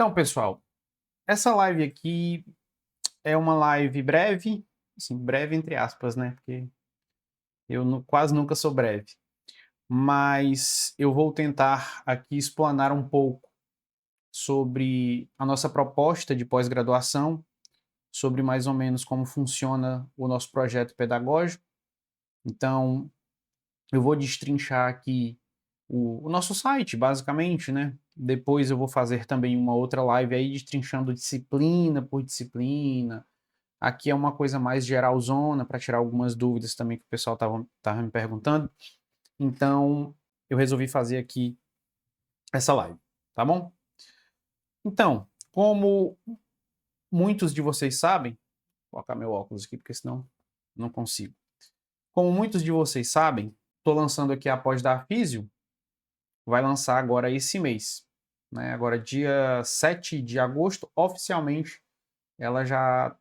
Então, pessoal, essa live aqui é uma live breve, assim, breve entre aspas, né? Porque eu quase nunca sou breve. Mas eu vou tentar aqui explanar um pouco sobre a nossa proposta de pós-graduação, sobre mais ou menos como funciona o nosso projeto pedagógico. Então, eu vou destrinchar aqui o nosso site, basicamente, né? Depois eu vou fazer também uma outra live aí destrinchando disciplina por disciplina. Aqui é uma coisa mais geralzona, para tirar algumas dúvidas também que o pessoal tava me perguntando. Então, eu resolvi fazer aqui essa live, tá bom? Então, como muitos de vocês sabem, vou colocar meu óculos aqui, porque senão não consigo. Como muitos de vocês sabem, estou lançando aqui a pós da Físio, vai lançar agora esse mês. Né? Agora, dia 7 de agosto, oficialmente, ela já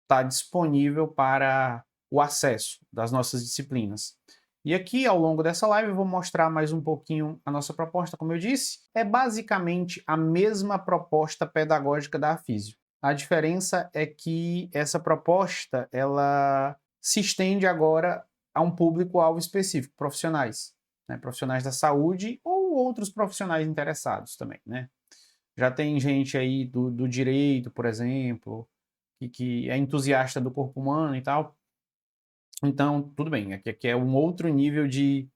está disponível para o acesso das nossas disciplinas. E aqui, ao longo dessa live, eu vou mostrar mais um pouquinho a nossa proposta. Como eu disse, é basicamente a mesma proposta pedagógica da Físio. A diferença é que essa proposta, ela se estende agora a um público-alvo específico, profissionais, né? Profissionais da saúde ou outros profissionais interessados também, né? Já tem gente aí do direito, por exemplo, que é entusiasta do corpo humano e tal. Então, tudo bem, aqui é um outro nível de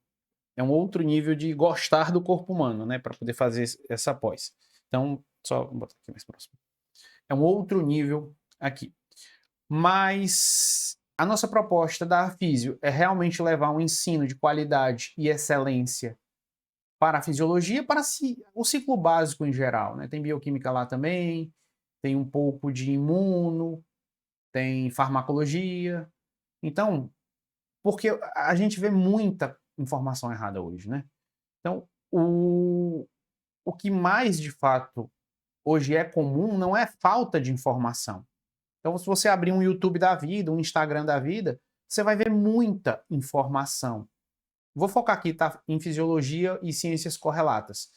gostar do corpo humano, né, para poder fazer essa pós. Então, só vou botar aqui mais próximo. É um outro nível aqui. Mas a nossa proposta da Físio é realmente levar um ensino de qualidade e excelência para a fisiologia, para o ciclo básico em geral, né? Tem bioquímica lá também, tem um pouco de imuno, tem farmacologia. Então, porque a gente vê muita informação errada hoje, né? Então, o que mais de fato hoje é comum não é falta de informação. Então, se você abrir um YouTube da vida, um Instagram da vida, você vai ver muita informação. Vou focar aqui, tá? Em fisiologia e ciências correlatas.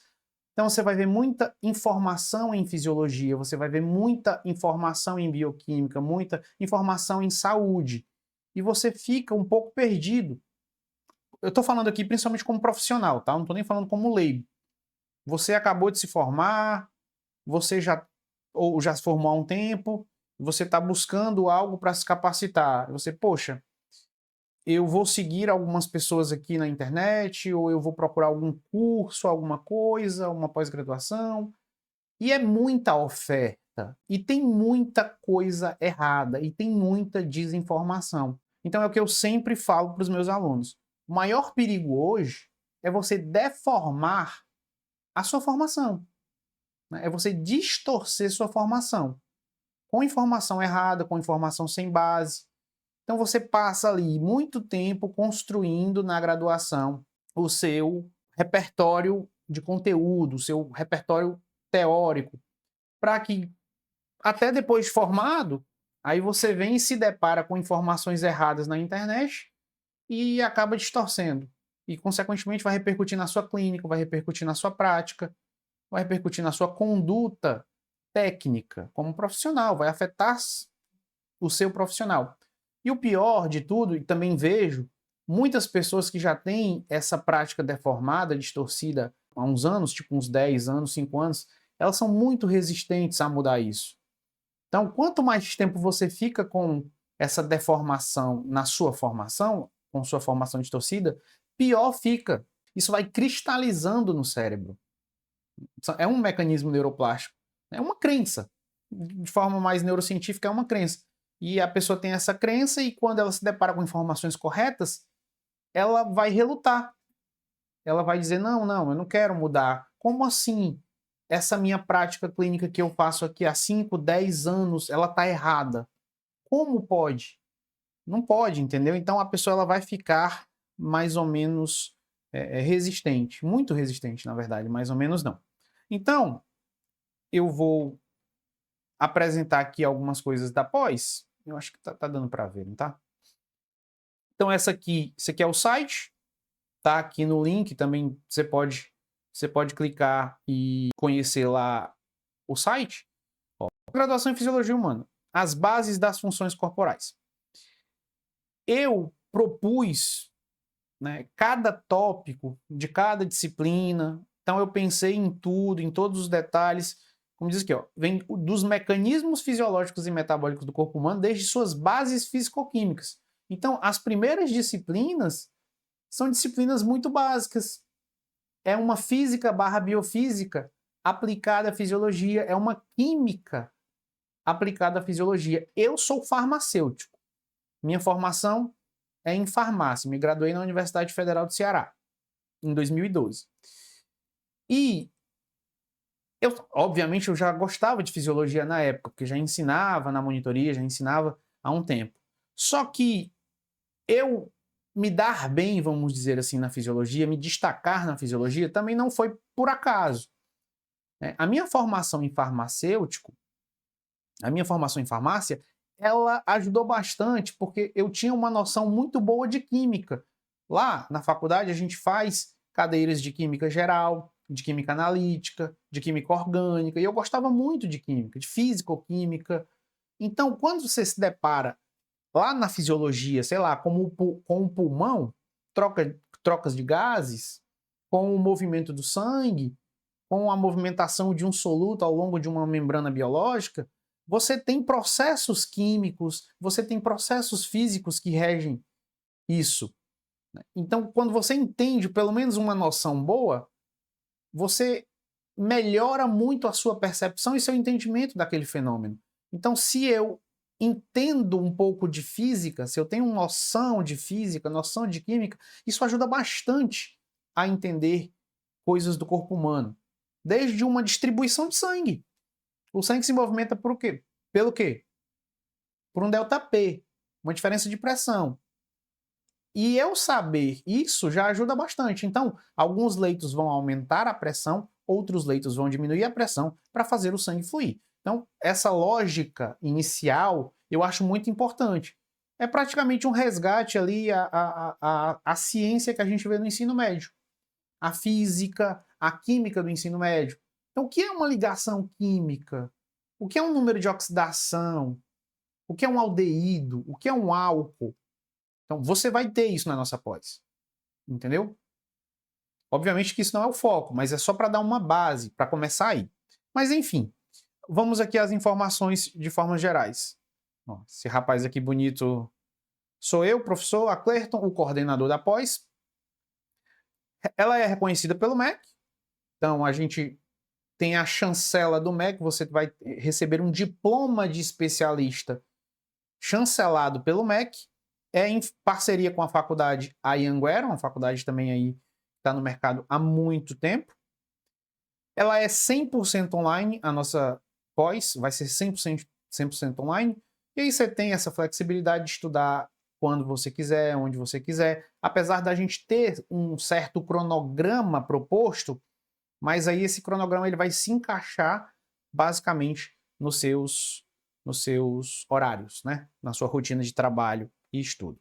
Então, você vai ver muita informação em fisiologia, você vai ver muita informação em bioquímica, muita informação em saúde. E você fica um pouco perdido. Eu estou falando aqui principalmente como profissional, tá? Não estou nem falando como leigo. Você acabou de se formar, você já se formou há um tempo, você está buscando algo para se capacitar. Você, poxa, eu vou seguir algumas pessoas aqui na internet, ou eu vou procurar algum curso, alguma coisa, uma pós-graduação, e é muita oferta, e tem muita coisa errada, e tem muita desinformação. Então é o que eu sempre falo para os meus alunos. O maior perigo hoje é você deformar a sua formação, né? É você distorcer sua formação com informação errada, com informação sem base. Então você passa ali muito tempo construindo na graduação o seu repertório de conteúdo, o seu repertório teórico, para que até depois de formado, aí você vem e se depara com informações erradas na internet e acaba distorcendo. E, consequentemente, vai repercutir na sua clínica, vai repercutir na sua prática, vai repercutir na sua conduta técnica como profissional, vai afetar o seu profissional. E o pior de tudo, e também vejo muitas pessoas que já têm essa prática deformada, distorcida há uns anos, tipo uns 10 anos, 5 anos, elas são muito resistentes a mudar isso. Então, quanto mais tempo você fica com essa deformação na sua formação, com sua formação distorcida, pior fica. Isso vai cristalizando no cérebro. É um mecanismo neuroplástico. É uma crença. De forma mais neurocientífica, é uma crença. E a pessoa tem essa crença e quando ela se depara com informações corretas, ela vai relutar. Ela vai dizer, não, não, eu não quero mudar. Como assim? Essa minha prática clínica que eu faço aqui há 5, 10 anos, ela está errada. Como pode? Não pode, entendeu? Então a pessoa ela vai ficar mais ou menos resistente. Muito resistente, na verdade, mais ou menos não. Então, eu vou apresentar aqui algumas coisas da pós. Eu acho que tá dando para ver, não tá? Então esse aqui é o site, tá aqui no link, também você pode clicar e conhecer lá o site. Ó, graduação em Fisiologia Humana. As bases das funções corporais. Eu propus, né, cada tópico de cada disciplina. Então eu pensei em tudo, em todos os detalhes. Como diz aqui, ó, vem dos mecanismos fisiológicos e metabólicos do corpo humano desde suas bases físico-químicas. Então, as primeiras disciplinas são disciplinas muito básicas. É uma física barra biofísica aplicada à fisiologia, é uma química aplicada à fisiologia. Eu sou farmacêutico. Minha formação é em farmácia. Me graduei na Universidade Federal do Ceará, em 2012. E obviamente, eu já gostava de fisiologia na época, porque já ensinava na monitoria, já ensinava há um tempo. Só que eu me dar bem, vamos dizer assim, na fisiologia, me destacar na fisiologia, também não foi por acaso. A minha formação em farmacêutico, a minha formação em farmácia, ela ajudou bastante, porque eu tinha uma noção muito boa de química. Lá na faculdade a gente faz cadeiras de química geral, de química analítica, de química orgânica, e eu gostava muito de química, de físico-química. Então, quando você se depara lá na fisiologia, sei lá, com o pulmão, trocas de gases, com o movimento do sangue, com a movimentação de um soluto ao longo de uma membrana biológica, você tem processos químicos, você tem processos físicos que regem isso. Então, quando você entende pelo menos uma noção boa, você melhora muito a sua percepção e seu entendimento daquele fenômeno. Então, se eu entendo um pouco de física, se eu tenho noção de física, noção de química, isso ajuda bastante a entender coisas do corpo humano. Desde uma distribuição de sangue. O sangue se movimenta por quê? Pelo quê? Por um ΔP, uma diferença de pressão. E eu saber isso já ajuda bastante. Então, alguns leitos vão aumentar a pressão, outros leitos vão diminuir a pressão para fazer o sangue fluir. Então, essa lógica inicial eu acho muito importante. É praticamente um resgate ali a ciência que a gente vê no ensino médio. A física, a química do ensino médio. Então, o que é uma ligação química? O que é um número de oxidação? O que é um aldeído? O que é um álcool? Então, você vai ter isso na nossa pós. Entendeu? Obviamente que isso não é o foco, mas é só para dar uma base, para começar aí. Mas, enfim, vamos aqui às informações de formas gerais. Ó, esse rapaz aqui bonito sou eu, professor Aclerton, o coordenador da pós. Ela é reconhecida pelo MEC. Então, a gente tem a chancela do MEC, você vai receber um diploma de especialista chancelado pelo MEC. É em parceria com a faculdade Anhanguera, uma faculdade também aí que está no mercado há muito tempo. Ela é 100% online, a nossa pós vai ser 100% online. E aí você tem essa flexibilidade de estudar quando você quiser, onde você quiser. Apesar da gente ter um certo cronograma proposto, mas aí esse cronograma ele vai se encaixar basicamente nos seus horários, né? Na sua rotina de trabalho e estudo.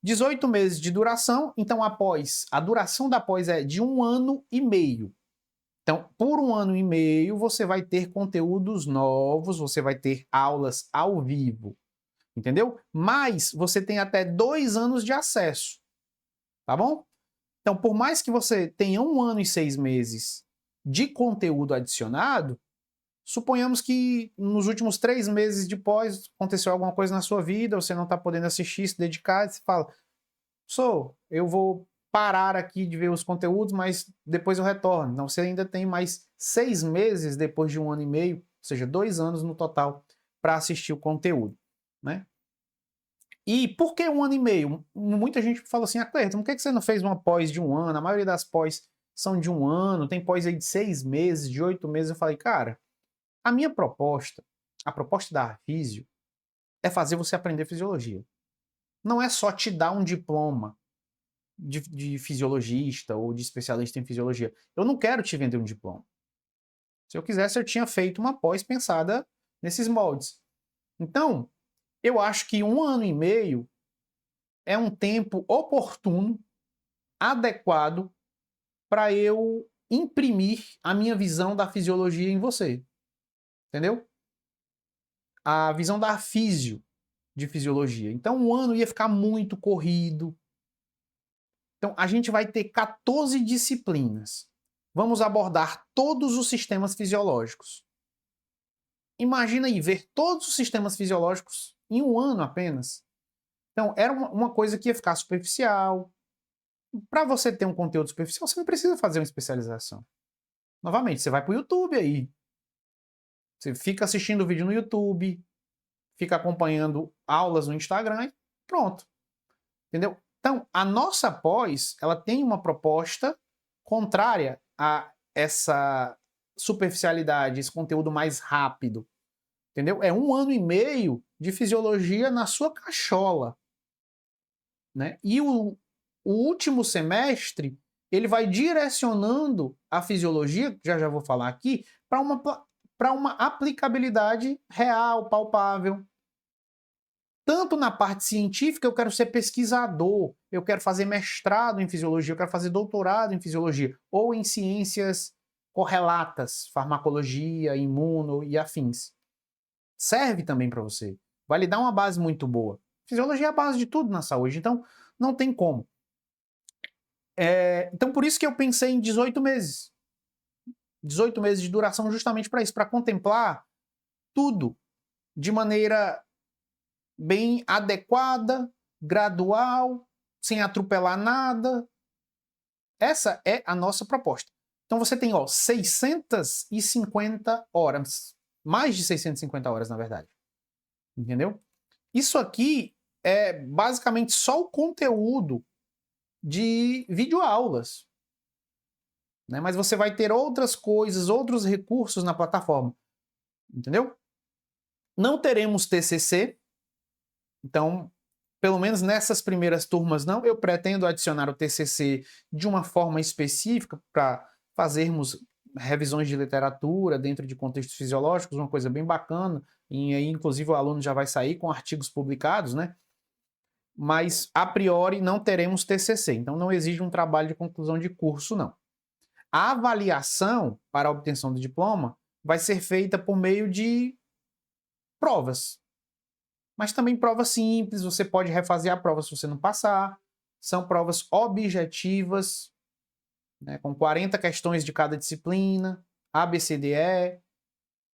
18 meses de duração, então a duração da pós é de 1 ano e meio. Então, por 1 ano e meio, você vai ter conteúdos novos, você vai ter aulas ao vivo, entendeu? Mas você tem até 2 anos de acesso, tá bom? Então, por mais que você tenha 1 ano e 6 meses de conteúdo adicionado, suponhamos que nos últimos 3 meses de pós aconteceu alguma coisa na sua vida, você não está podendo assistir, se dedicar, você fala, eu vou parar aqui de ver os conteúdos, mas depois eu retorno. Então, você ainda tem mais 6 meses depois de 1 ano e meio, ou seja, 2 anos no total, para assistir o conteúdo, né? E por que 1 ano e meio? Muita gente fala assim, Cleiton, por que você não fez uma pós de 1 ano? A maioria das pós são de 1 ano, tem pós aí de 6 meses, de 8 meses. Eu falei, cara, a minha proposta, a proposta da Físio, é fazer você aprender fisiologia. Não é só te dar um diploma de fisiologista ou de especialista em fisiologia. Eu não quero te vender um diploma. Se eu quisesse, eu tinha feito uma pós pensada nesses moldes. Então, eu acho que 1 ano e meio é um tempo oportuno, adequado, para eu imprimir a minha visão da fisiologia em você. entendeu? A visão da físio, de fisiologia. Então, um ano ia ficar muito corrido. Então, a gente vai ter 14 disciplinas. Vamos abordar todos os sistemas fisiológicos. Imagina aí, ver todos os sistemas fisiológicos em um ano apenas. Então, era uma coisa que ia ficar superficial. Para você ter um conteúdo superficial, você não precisa fazer uma especialização. Novamente, você vai para o YouTube aí. Você fica assistindo o vídeo no YouTube, fica acompanhando aulas no Instagram e pronto. Entendeu? Então, a nossa pós, ela tem uma proposta contrária a essa superficialidade, esse conteúdo mais rápido. Entendeu? É 1 ano e meio de fisiologia na sua cachola. Né? E o último semestre, ele vai direcionando a fisiologia, já vou falar aqui, para uma aplicabilidade real, palpável. Tanto na parte científica, eu quero ser pesquisador, eu quero fazer mestrado em fisiologia, eu quero fazer doutorado em fisiologia, ou em ciências correlatas, farmacologia, imuno e afins. Serve também para você. Vai lhe dar uma base muito boa. Fisiologia é a base de tudo na saúde, então não tem como. Então por isso que eu pensei em 18 meses. 18 meses de duração justamente para isso, para contemplar tudo de maneira bem adequada, gradual, sem atropelar nada. Essa é a nossa proposta. Então você tem 650 horas, mais de 650 horas na verdade. Entendeu? Isso aqui é basicamente só o conteúdo de videoaulas. Né? Mas você vai ter outras coisas, outros recursos na plataforma. Entendeu? Não teremos TCC. Então, pelo menos nessas primeiras turmas não. Eu pretendo adicionar o TCC de uma forma específica para fazermos revisões de literatura dentro de contextos fisiológicos, uma coisa bem bacana. E aí, inclusive, o aluno já vai sair com artigos publicados, né? Mas, a priori, não teremos TCC. Então, não exige um trabalho de conclusão de curso, não. A avaliação para a obtenção do diploma vai ser feita por meio de provas. Mas também provas simples, você pode refazer a prova se você não passar. São provas objetivas, né, com 40 questões de cada disciplina, A, B, C, D, E.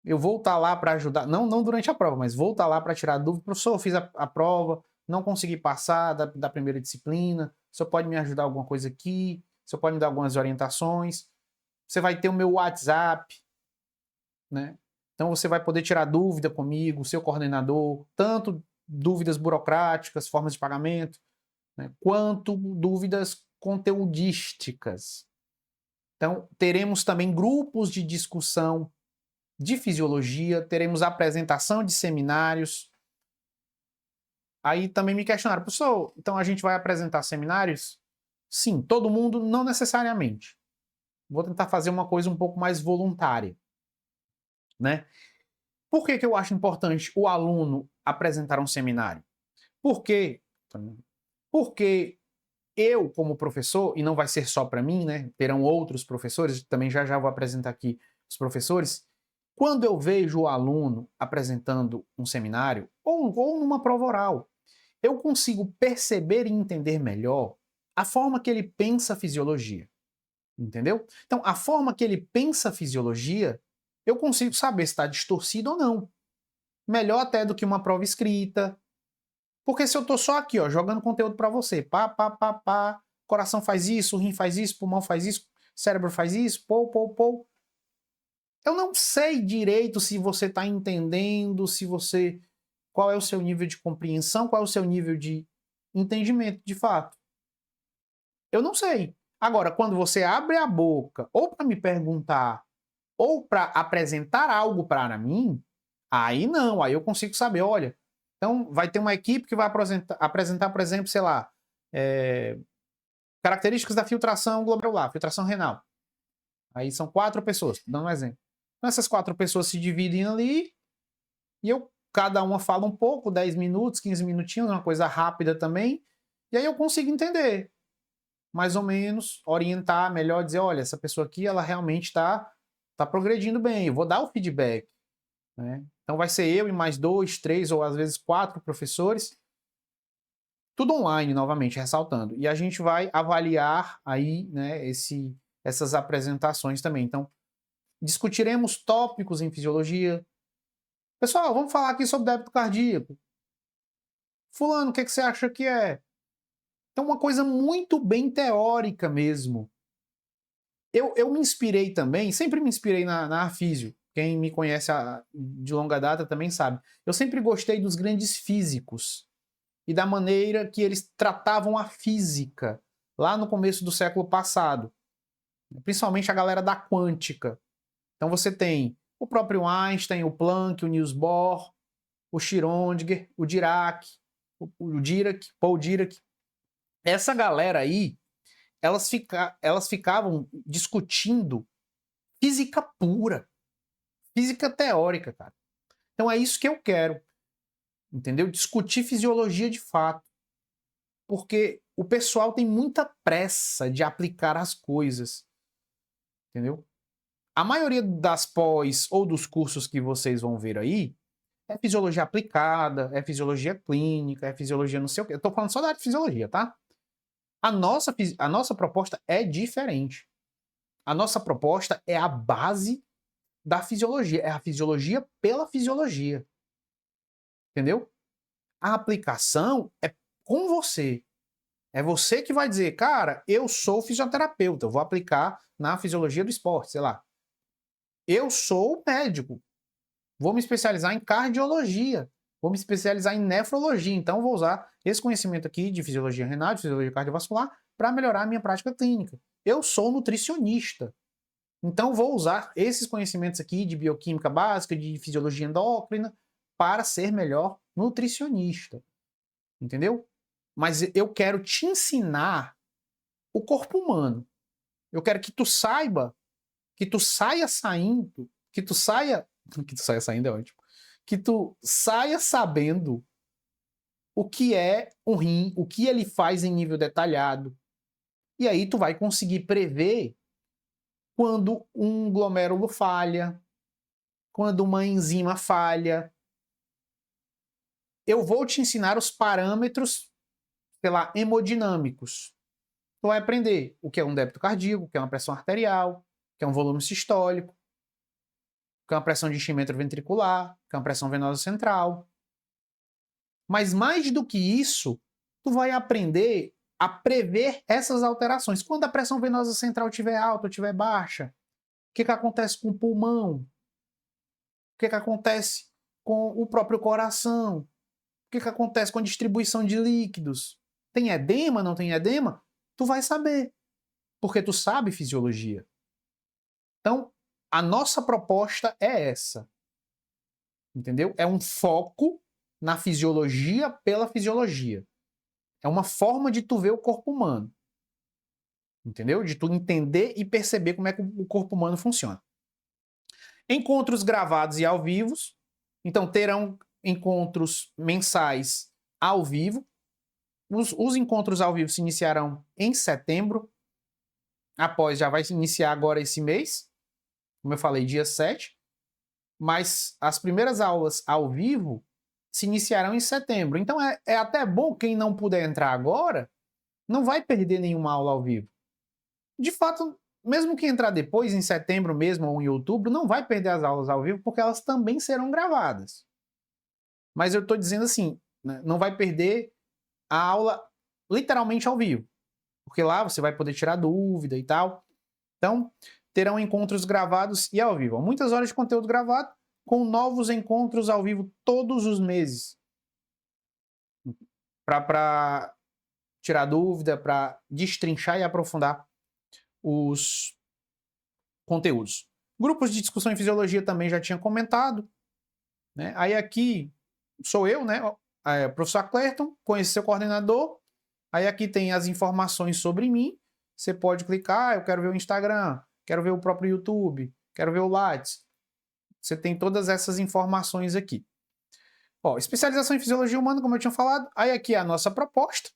Eu vou estar lá para ajudar, não durante a prova, mas vou estar lá para tirar dúvida. Professor, eu fiz a prova, não consegui passar da primeira disciplina, o senhor pode me ajudar alguma coisa aqui? O senhor pode me dar algumas orientações? Você vai ter o meu WhatsApp, né? Então você vai poder tirar dúvida comigo, seu coordenador, tanto dúvidas burocráticas, formas de pagamento, né, quanto dúvidas conteudísticas. Então teremos também grupos de discussão de fisiologia, teremos apresentação de seminários. Aí também me questionaram, professor, então a gente vai apresentar seminários? Sim, todo mundo, não necessariamente. Vou tentar fazer uma coisa um pouco mais voluntária. Né? Por que eu acho importante o aluno apresentar um seminário? Porque eu, como professor, e não vai ser só para mim, né? Terão outros professores, também já vou apresentar aqui os professores. Quando eu vejo o aluno apresentando um seminário ou numa prova oral, eu consigo perceber e entender melhor a forma que ele pensa a fisiologia. Entendeu? Então, a forma que ele pensa a fisiologia, eu consigo saber se está distorcido ou não. Melhor até do que uma prova escrita. Porque se eu estou só aqui, jogando conteúdo para você, coração faz isso, rim faz isso, pulmão faz isso, cérebro faz isso, eu não sei direito se você está entendendo, qual é o seu nível de compreensão, qual é o seu nível de entendimento, de fato. Eu não sei. Agora, quando você abre a boca, ou para me perguntar, ou para apresentar algo para mim, aí não, aí eu consigo saber, olha, então vai ter uma equipe que vai apresentar por exemplo, sei lá, características da filtração glomerular, filtração renal. Aí são 4 pessoas, dando um exemplo. Então essas 4 pessoas se dividem ali, e cada uma fala um pouco, 10 minutos, 15 minutinhos, uma coisa rápida também, e aí eu consigo entender, mais ou menos, orientar melhor, dizer, olha, essa pessoa aqui, ela realmente está progredindo bem, eu vou dar o feedback. né? Então vai ser eu e mais 2, 3 ou às vezes 4 professores, tudo online, novamente, ressaltando. E a gente vai avaliar aí, né, essas apresentações também. Então, discutiremos tópicos em fisiologia. Pessoal, vamos falar aqui sobre débito cardíaco. Fulano, o que você acha que é? Então, uma coisa muito bem teórica mesmo. Eu me inspirei também, sempre me inspirei na Afísio. Quem me conhece de longa data também sabe. Eu sempre gostei dos grandes físicos e da maneira que eles tratavam a física lá no começo do século passado. Principalmente a galera da quântica. Então você tem o próprio Einstein, o Planck, o Niels Bohr, o Schrödinger, o Dirac, Paul Dirac. Essa galera aí, elas ficavam discutindo física pura, física teórica, cara. Então é isso que eu quero, entendeu? Discutir fisiologia de fato. Porque o pessoal tem muita pressa de aplicar as coisas, entendeu? A maioria das pós ou dos cursos que vocês vão ver aí é fisiologia aplicada, é fisiologia clínica, é fisiologia não sei o quê. Eu tô falando só da área de fisiologia, tá? A nossa proposta é diferente. A nossa proposta é a base da fisiologia, é a fisiologia pela fisiologia. Entendeu? A aplicação é com você. É você que vai dizer, cara, eu sou fisioterapeuta, eu vou aplicar na fisiologia do esporte, sei lá. Eu sou médico, vou me especializar em cardiologia, vou me especializar em nefrologia, então vou usar esse conhecimento aqui de fisiologia renal, de fisiologia cardiovascular, para melhorar a minha prática clínica. Eu sou nutricionista, então vou usar esses conhecimentos aqui de bioquímica básica, de fisiologia endócrina, para ser melhor nutricionista. Entendeu? Mas eu quero te ensinar o corpo humano. Eu quero que tu saiba, que tu saia saindo, que tu saia saindo é ótimo, que tu saia sabendo o que é um rim, o que ele faz em nível detalhado. E aí tu vai conseguir prever quando um glomérulo falha, quando uma enzima falha. Eu vou te ensinar os parâmetros, sei lá, hemodinâmicos. Tu vai aprender o que é um débito cardíaco, o que é uma pressão arterial, o que é um volume sistólico, o que é uma pressão de enchimento ventricular, o que é uma pressão venosa central. Mas mais do que isso, tu vai aprender a prever essas alterações. Quando a pressão venosa central estiver alta ou estiver baixa, o que acontece com o pulmão? O que acontece com o próprio coração? O que acontece com a distribuição de líquidos? Tem edema, não tem edema? Tu vai saber, porque tu sabe fisiologia. Então, a nossa proposta é essa. Entendeu? É um foco na fisiologia pela fisiologia. É uma forma de tu ver o corpo humano. Entendeu? De tu entender e perceber como é que o corpo humano funciona. Encontros gravados e ao vivo. Então, terão encontros mensais ao vivo. Os encontros ao vivo se iniciarão em setembro. Após, já vai iniciar agora esse mês. Como eu falei, dia 7. Mas as primeiras aulas ao vivo se iniciarão em setembro. Então é até bom quem não puder entrar agora, não vai perder nenhuma aula ao vivo. De fato, mesmo quem entrar depois, em setembro mesmo ou em outubro, não vai perder as aulas ao vivo, porque elas também serão gravadas. Mas eu estou dizendo assim, né, não vai perder a aula literalmente ao vivo, porque lá você vai poder tirar dúvida e tal. Então, terão encontros gravados e ao vivo. Muitas horas de conteúdo gravado, com novos encontros ao vivo todos os meses. Para tirar dúvida, para destrinchar e aprofundar os conteúdos. Grupos de discussão em fisiologia também já tinha comentado. Né? Aí aqui sou eu, né? Professor Clerton, conhece seu coordenador. Aí aqui tem as informações sobre mim. Você pode clicar, eu quero ver o Instagram, quero ver o próprio YouTube, quero ver o Lattes. Você tem todas essas informações aqui. Ó, especialização em fisiologia humana, como eu tinha falado. Aí aqui é a nossa proposta.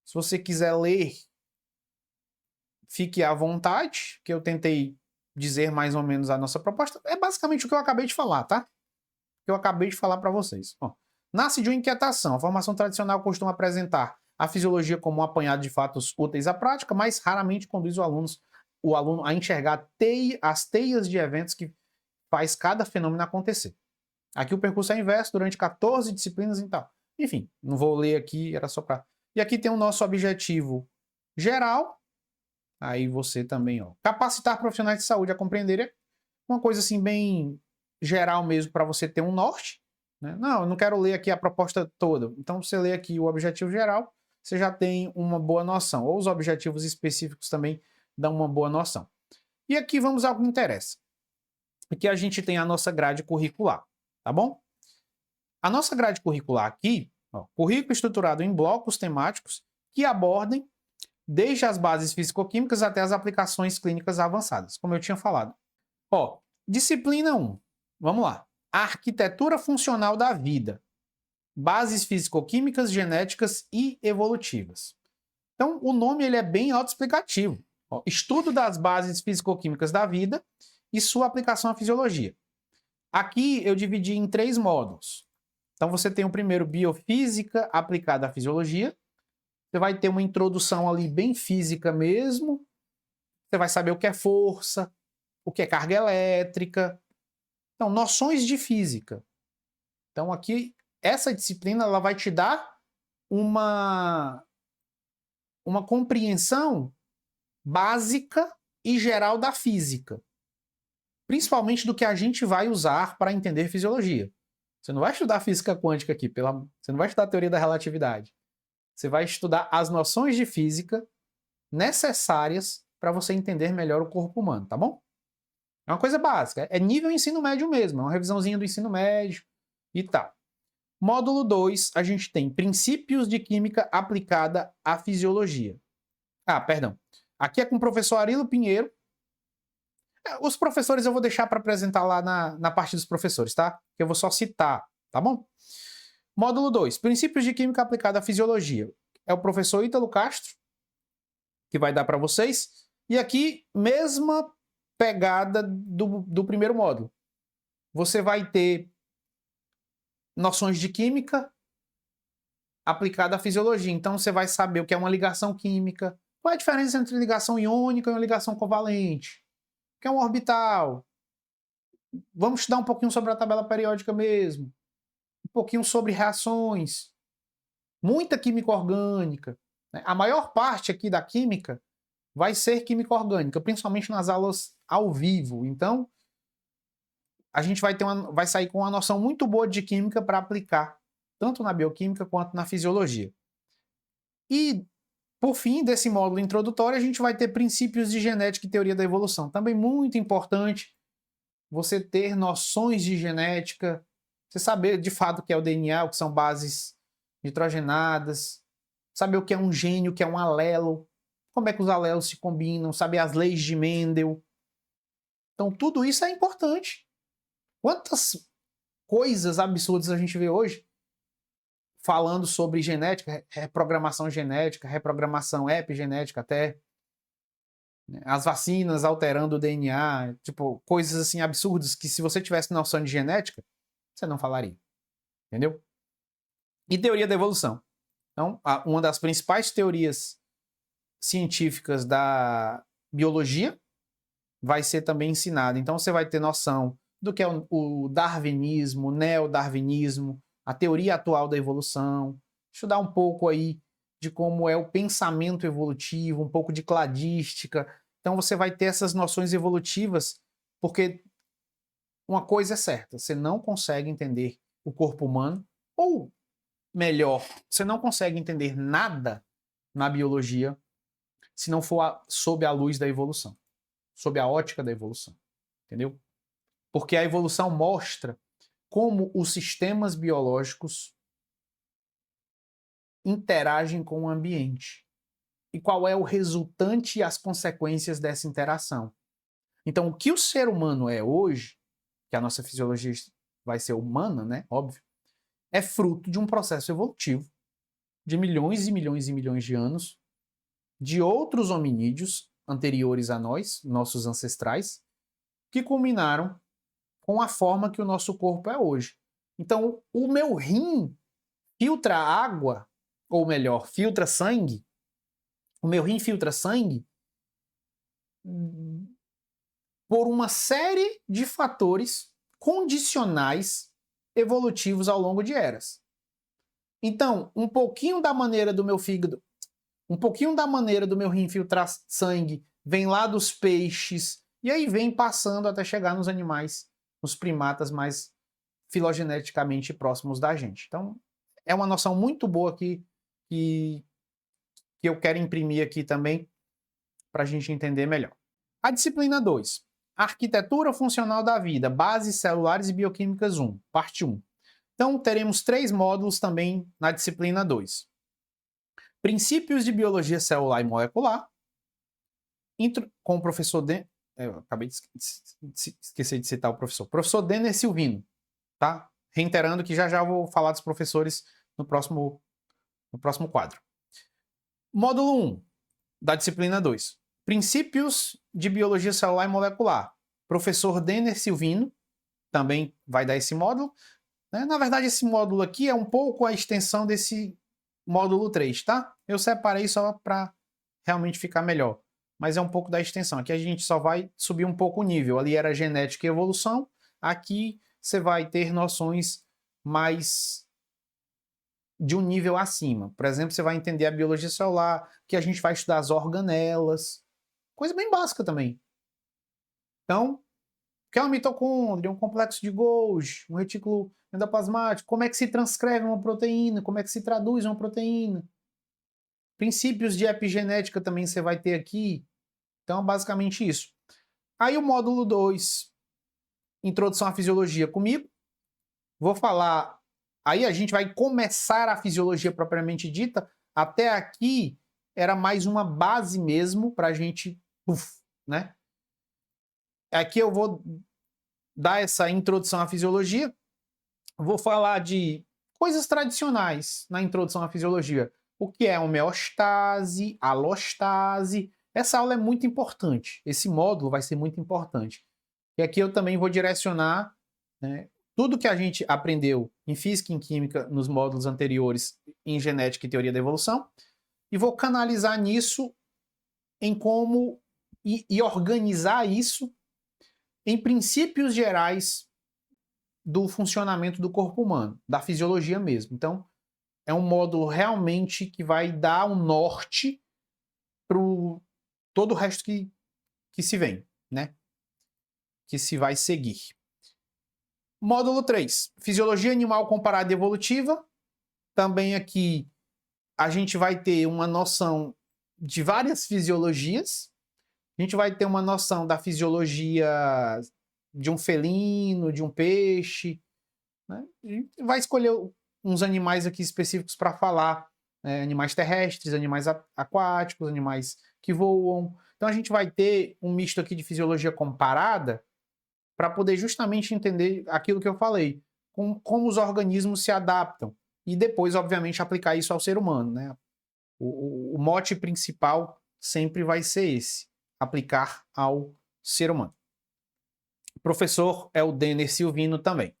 Se você quiser ler, fique à vontade, que eu tentei dizer mais ou menos a nossa proposta. É basicamente o que eu acabei de falar, tá? que eu acabei de falar para vocês. Ó, nasce de uma inquietação. A formação tradicional costuma apresentar a fisiologia como um apanhado de fatos úteis à prática, mas raramente conduz o aluno a enxergar as teias de eventos que faz cada fenômeno acontecer. Aqui o percurso é inverso, durante 14 disciplinas e tal. Enfim, não vou ler aqui, era só para... E aqui tem o nosso objetivo geral. Aí você também, ó, capacitar profissionais de saúde a compreenderem uma coisa assim bem geral mesmo para você ter um norte, né? Não, eu não quero ler aqui a proposta toda. Então você lê aqui o objetivo geral, você já tem uma boa noção. Ou os objetivos específicos também dão uma boa noção. E aqui vamos ao que interessa. Aqui a gente tem a nossa grade curricular, tá bom? A nossa grade curricular aqui, ó, currículo estruturado em blocos temáticos que abordem desde as bases físico-químicas até as aplicações clínicas avançadas, como eu tinha falado. Ó, disciplina 1. Vamos lá. Arquitetura funcional da vida. Bases físico-químicas, genéticas e evolutivas. Então, o nome ele é bem autoexplicativo. Ó, estudo das bases físico-químicas da vida e sua aplicação à fisiologia. Aqui eu dividi em 3 módulos. Então, você tem o primeiro, biofísica aplicada à fisiologia. Você vai ter uma introdução ali bem física mesmo. Você vai saber o que é força, o que é carga elétrica. Então, noções de física. Então, aqui, essa disciplina ela vai te dar uma compreensão básica e geral da física. Principalmente do que a gente vai usar para entender fisiologia. Você não vai estudar física quântica aqui, você não vai estudar a teoria da relatividade. Você vai estudar as noções de física necessárias para você entender melhor o corpo humano, tá bom? É uma coisa básica, é nível ensino médio mesmo, é uma revisãozinha do ensino médio e tal. Módulo 2, a gente tem princípios de química aplicada à fisiologia. Ah, perdão. Aqui é com o professor Arilo Pinheiro. Os professores eu vou deixar para apresentar lá na parte dos professores, tá? Eu vou só citar, tá bom? Módulo 2, princípios de química aplicada à fisiologia. É o professor Ítalo Castro, que vai dar para vocês. E aqui, mesma pegada do primeiro módulo. Você vai ter noções de química aplicada à fisiologia. Então, você vai saber o que é uma ligação química, qual é a diferença entre ligação iônica e uma ligação covalente, o que é um orbital. Vamos estudar um pouquinho sobre a tabela periódica mesmo, um pouquinho sobre reações, muita química orgânica. A maior parte aqui da química vai ser química orgânica, principalmente nas aulas ao vivo. Então, a gente vai sair com uma noção muito boa de química para aplicar, tanto na bioquímica quanto na fisiologia. E, por fim, desse módulo introdutório, a gente vai ter princípios de genética e teoria da evolução. Também muito importante você ter noções de genética, você saber de fato o que é o DNA, o que são bases nitrogenadas, saber o que é um gene, o que é um alelo, como é que os alelos se combinam, saber as leis de Mendel. Então, tudo isso é importante. Quantas coisas absurdas a gente vê hoje falando sobre genética, reprogramação genética, reprogramação epigenética até, as vacinas alterando o DNA, tipo, coisas assim absurdas que se você tivesse noção de genética, você não falaria. Entendeu? E teoria da evolução. Então, uma das principais teorias científicas da biologia vai ser também ensinada. Então, você vai ter noção do que é o darwinismo, o neodarwinismo, a teoria atual da evolução, estudar um pouco aí de como é o pensamento evolutivo, um pouco de cladística. Então, você vai ter essas noções evolutivas, porque uma coisa é certa, você não consegue entender o corpo humano, ou melhor, você não consegue entender nada na biologia se não for sob a luz da evolução, sob a ótica da evolução, entendeu? Porque a evolução mostra como os sistemas biológicos interagem com o ambiente e qual é o resultante e as consequências dessa interação. Então, o que o ser humano é hoje, que a nossa fisiologia vai ser humana, né? Óbvio, é fruto de um processo evolutivo de milhões e milhões e milhões de anos, de outros hominídeos anteriores a nós, nossos ancestrais, que culminaram com a forma que o nosso corpo é hoje. Então, o meu rim filtra água, ou melhor, filtra sangue. O meu rim filtra sangue por uma série de fatores condicionais evolutivos ao longo de eras. Então, um pouquinho da maneira do meu fígado, um pouquinho da maneira do meu rim filtrar sangue vem lá dos peixes, e aí vem passando até chegar nos animais, nos primatas mais filogeneticamente próximos da gente. Então, é uma noção muito boa que eu quero imprimir aqui também para a gente entender melhor. A disciplina 2, Arquitetura Funcional da Vida, Bases Celulares e Bioquímicas 1, parte 1. Então, teremos 3 módulos também na disciplina 2. Princípios de Biologia Celular e Molecular, com o professor eu acabei de esquecer de citar o professor Denner Silvino, tá? Reiterando que já vou falar dos professores no próximo quadro. Módulo 1, da disciplina 2. Princípios de Biologia Celular e Molecular. Professor Denner Silvino também vai dar esse módulo. Né? Na verdade, esse módulo aqui é um pouco a extensão desse módulo 3, tá? Eu separei só para realmente ficar melhor. Mas é um pouco da extensão. Aqui a gente só vai subir um pouco o nível. Ali era genética e evolução. Aqui você vai ter noções mais de um nível acima. Por exemplo, você vai entender a biologia celular, que a gente vai estudar as organelas, coisa bem básica também. Então, o que é uma mitocôndria, um complexo de Golgi, um retículo endoplasmático, como é que se transcreve uma proteína, como é que se traduz uma proteína. Princípios de epigenética também você vai ter aqui. Então, basicamente isso. Aí o módulo 2, Introdução à Fisiologia comigo. Vou falar... Aí a gente vai começar a fisiologia propriamente dita. Até aqui era mais uma base mesmo para a gente... né? Aqui eu vou dar essa introdução à fisiologia. Vou falar de coisas tradicionais na introdução à fisiologia. O que é homeostase, alostase. Essa aula é muito importante. Esse módulo vai ser muito importante. E aqui eu também vou direcionar, né, tudo que a gente aprendeu em física e em química nos módulos anteriores em genética e teoria da evolução e vou canalizar nisso em como e organizar isso em princípios gerais do funcionamento do corpo humano, da fisiologia mesmo. Então, é um módulo realmente que vai dar um norte para todo o resto que se vem, né? Que se vai seguir. Módulo 3, Fisiologia Animal Comparada e Evolutiva. Também aqui a gente vai ter uma noção de várias fisiologias. A gente vai ter uma noção da fisiologia de um felino, de um peixe. Né? A gente vai escolher uns animais aqui específicos para falar. Né? Animais terrestres, animais aquáticos, animais que voam. Então a gente vai ter um misto aqui de fisiologia comparada para poder justamente entender aquilo que eu falei, como os organismos se adaptam. E depois, obviamente, aplicar isso ao ser humano. Né? O mote principal sempre vai ser esse, aplicar ao ser humano. O professor é o Denner Silvino também.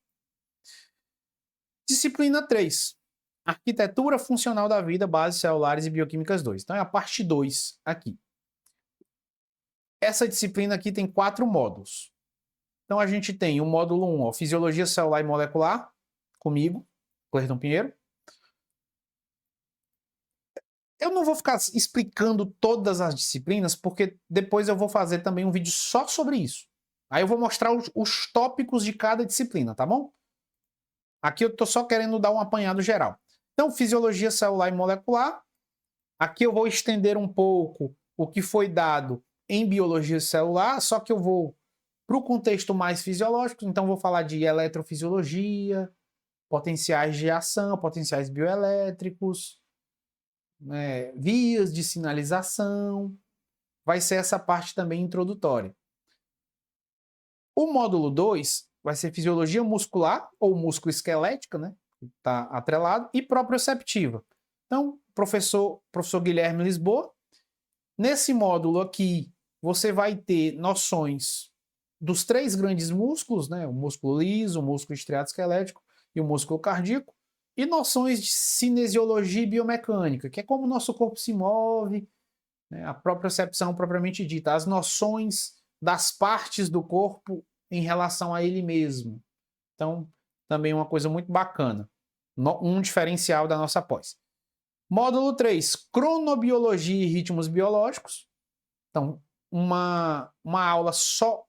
Disciplina 3, Arquitetura Funcional da Vida, Bases Celulares e Bioquímicas 2. Então é a parte 2 aqui. Essa disciplina aqui tem 4 módulos. Então a gente tem o módulo 1, ó, Fisiologia Celular e Molecular, comigo, Cleiton Pinheiro. Eu não vou ficar explicando todas as disciplinas, porque depois eu vou fazer também um vídeo só sobre isso. Aí eu vou mostrar os tópicos de cada disciplina, tá bom? Aqui eu tô só querendo dar um apanhado geral. Então, Fisiologia Celular e Molecular. Aqui eu vou estender um pouco o que foi dado em Biologia Celular, só que eu vou para o contexto mais fisiológico, então vou falar de eletrofisiologia, potenciais de ação, potenciais bioelétricos, né, vias de sinalização. Vai ser essa parte também introdutória. O módulo 2 vai ser fisiologia muscular ou músculo-esquelética, né? Está atrelado, e proprioceptiva. Então, professor Guilherme Lisboa, nesse módulo aqui, você vai ter noções dos 3 grandes músculos, né? O músculo liso, o músculo estriado esquelético e o músculo cardíaco, e noções de cinesiologia e biomecânica, que é como o nosso corpo se move, né, a propriocepção propriamente dita, as noções das partes do corpo em relação a ele mesmo. Então, também uma coisa muito bacana, um diferencial da nossa pós. Módulo 3, cronobiologia e ritmos biológicos. Então, uma aula só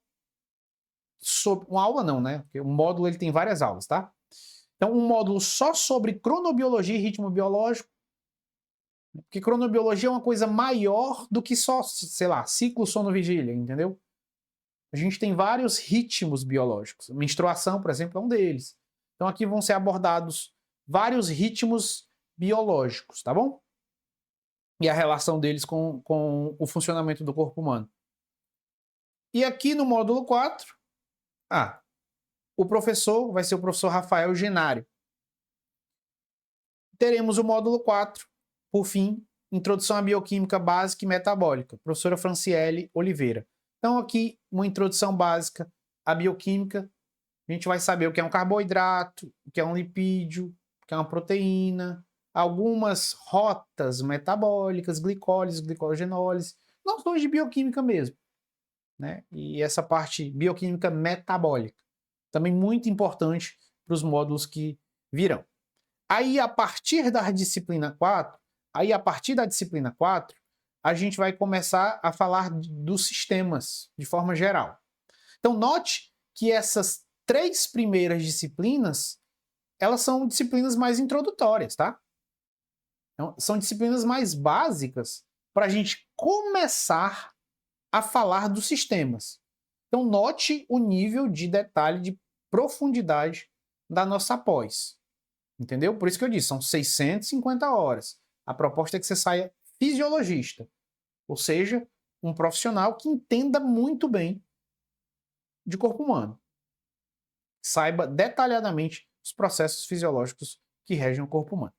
sobre... Uma aula não, né? Porque o módulo ele tem várias aulas, tá? Então, um módulo só sobre cronobiologia e ritmo biológico. Porque cronobiologia é uma coisa maior do que só, sei lá, ciclo sono-vigília, entendeu? A gente tem vários ritmos biológicos. Menstruação, por exemplo, é um deles. Então, aqui vão ser abordados vários ritmos biológicos, tá bom? E a relação deles com o funcionamento do corpo humano. E aqui no módulo 4, o professor vai ser o professor Rafael Genário. Teremos o módulo 4, por fim, Introdução à Bioquímica Básica e Metabólica, professora Franciele Oliveira. Então aqui, uma introdução básica à bioquímica. A gente vai saber o que é um carboidrato, o que é um lipídio, o que é uma proteína, algumas rotas metabólicas, glicólise, glicogenólise, noções de bioquímica mesmo, né? E essa parte bioquímica metabólica, também muito importante para os módulos que virão. Aí, a partir da disciplina 4, a gente vai começar a falar dos sistemas, de forma geral. Então, note que essas 3 primeiras disciplinas, elas são disciplinas mais introdutórias, tá? Então, são disciplinas mais básicas para a gente começar a falar dos sistemas. Então, note o nível de detalhe, de profundidade da nossa pós. Entendeu? Por isso que eu disse, são 650 horas. A proposta é que você saia fisiologista, ou seja, um profissional que entenda muito bem de corpo humano. Saiba detalhadamente os processos fisiológicos que regem o corpo humano.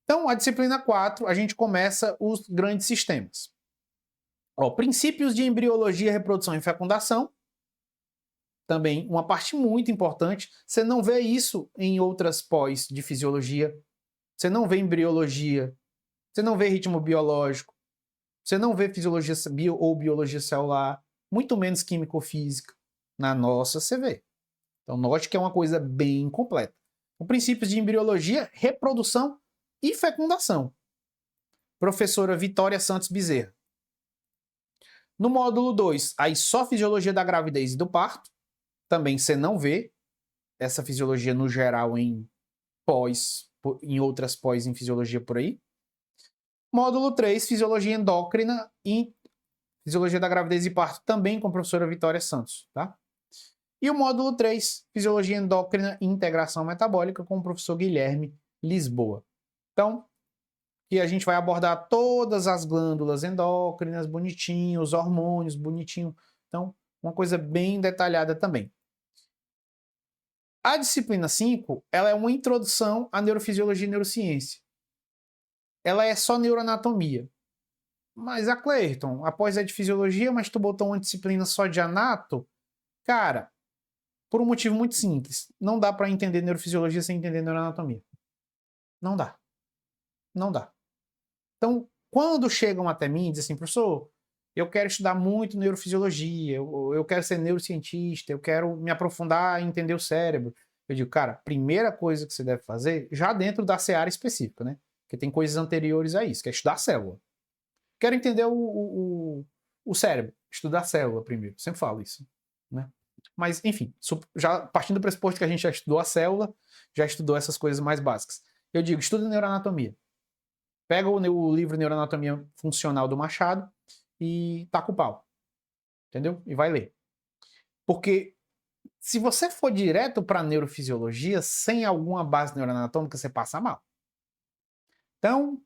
Então, a disciplina 4, a gente começa os grandes sistemas. Princípios de embriologia, reprodução e fecundação. Também uma parte muito importante. Você não vê isso em outras pós de fisiologia. Você não vê embriologia. Você não vê ritmo biológico. Você não vê fisiologia ou biologia celular. Muito menos químico-física. Na nossa, você vê. Então, note que é uma coisa bem completa. O princípios de embriologia, reprodução e fecundação. Professora Vitória Santos Bezerra. No módulo 2, aí só fisiologia da gravidez e do parto. Também você não vê essa fisiologia no geral em outras pós em fisiologia por aí. Módulo 3, fisiologia endócrina e fisiologia da gravidez e parto, também com a professora Vitória Santos, tá? E o módulo 3, fisiologia endócrina e integração metabólica, com o professor Guilherme Lisboa. Então, aqui a gente vai abordar todas as glândulas endócrinas, bonitinho, os hormônios, bonitinho. Então, uma coisa bem detalhada também. A disciplina 5, ela é uma introdução à neurofisiologia e neurociência. Ela é só neuroanatomia. Mas, Cleiton, após a de fisiologia, mas tu botou uma disciplina só de anato? Cara, por um motivo muito simples. Não dá para entender neurofisiologia sem entender neuroanatomia. Não dá. Não dá. Então, quando chegam até mim e dizem assim, professor, eu quero estudar muito neurofisiologia, eu quero ser neurocientista, eu quero me aprofundar em entender o cérebro. Eu digo, cara, primeira coisa que você deve fazer, já dentro da seara específica, né? Porque tem coisas anteriores a isso, que é estudar a célula. Quero entender o cérebro, estudar a célula primeiro. Sempre falo isso, né? Mas, enfim, já partindo do pressuposto que a gente já estudou a célula, já estudou essas coisas mais básicas. Eu digo, estuda neuroanatomia. Pega o livro Neuroanatomia Funcional do Machado e taca o pau. Entendeu? E vai ler. Porque se você for direto para neurofisiologia, sem alguma base neuroanatômica, você passa mal. Então,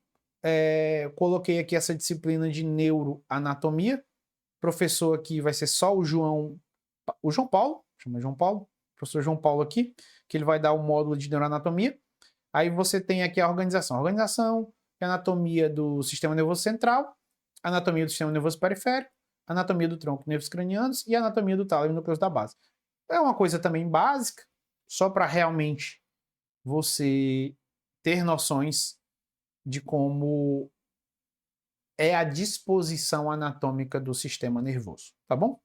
coloquei aqui essa disciplina de neuroanatomia. Professor aqui vai ser só o João Paulo, chama João Paulo, professor João Paulo aqui, que ele vai dar o módulo de neuroanatomia. Aí você tem aqui a organização. Anatomia do sistema nervoso central, anatomia do sistema nervoso periférico, anatomia do tronco, nervos cranianos e anatomia do tálamo e núcleos da base. É uma coisa também básica, só para realmente você ter noções de como é a disposição anatômica do sistema nervoso, tá bom?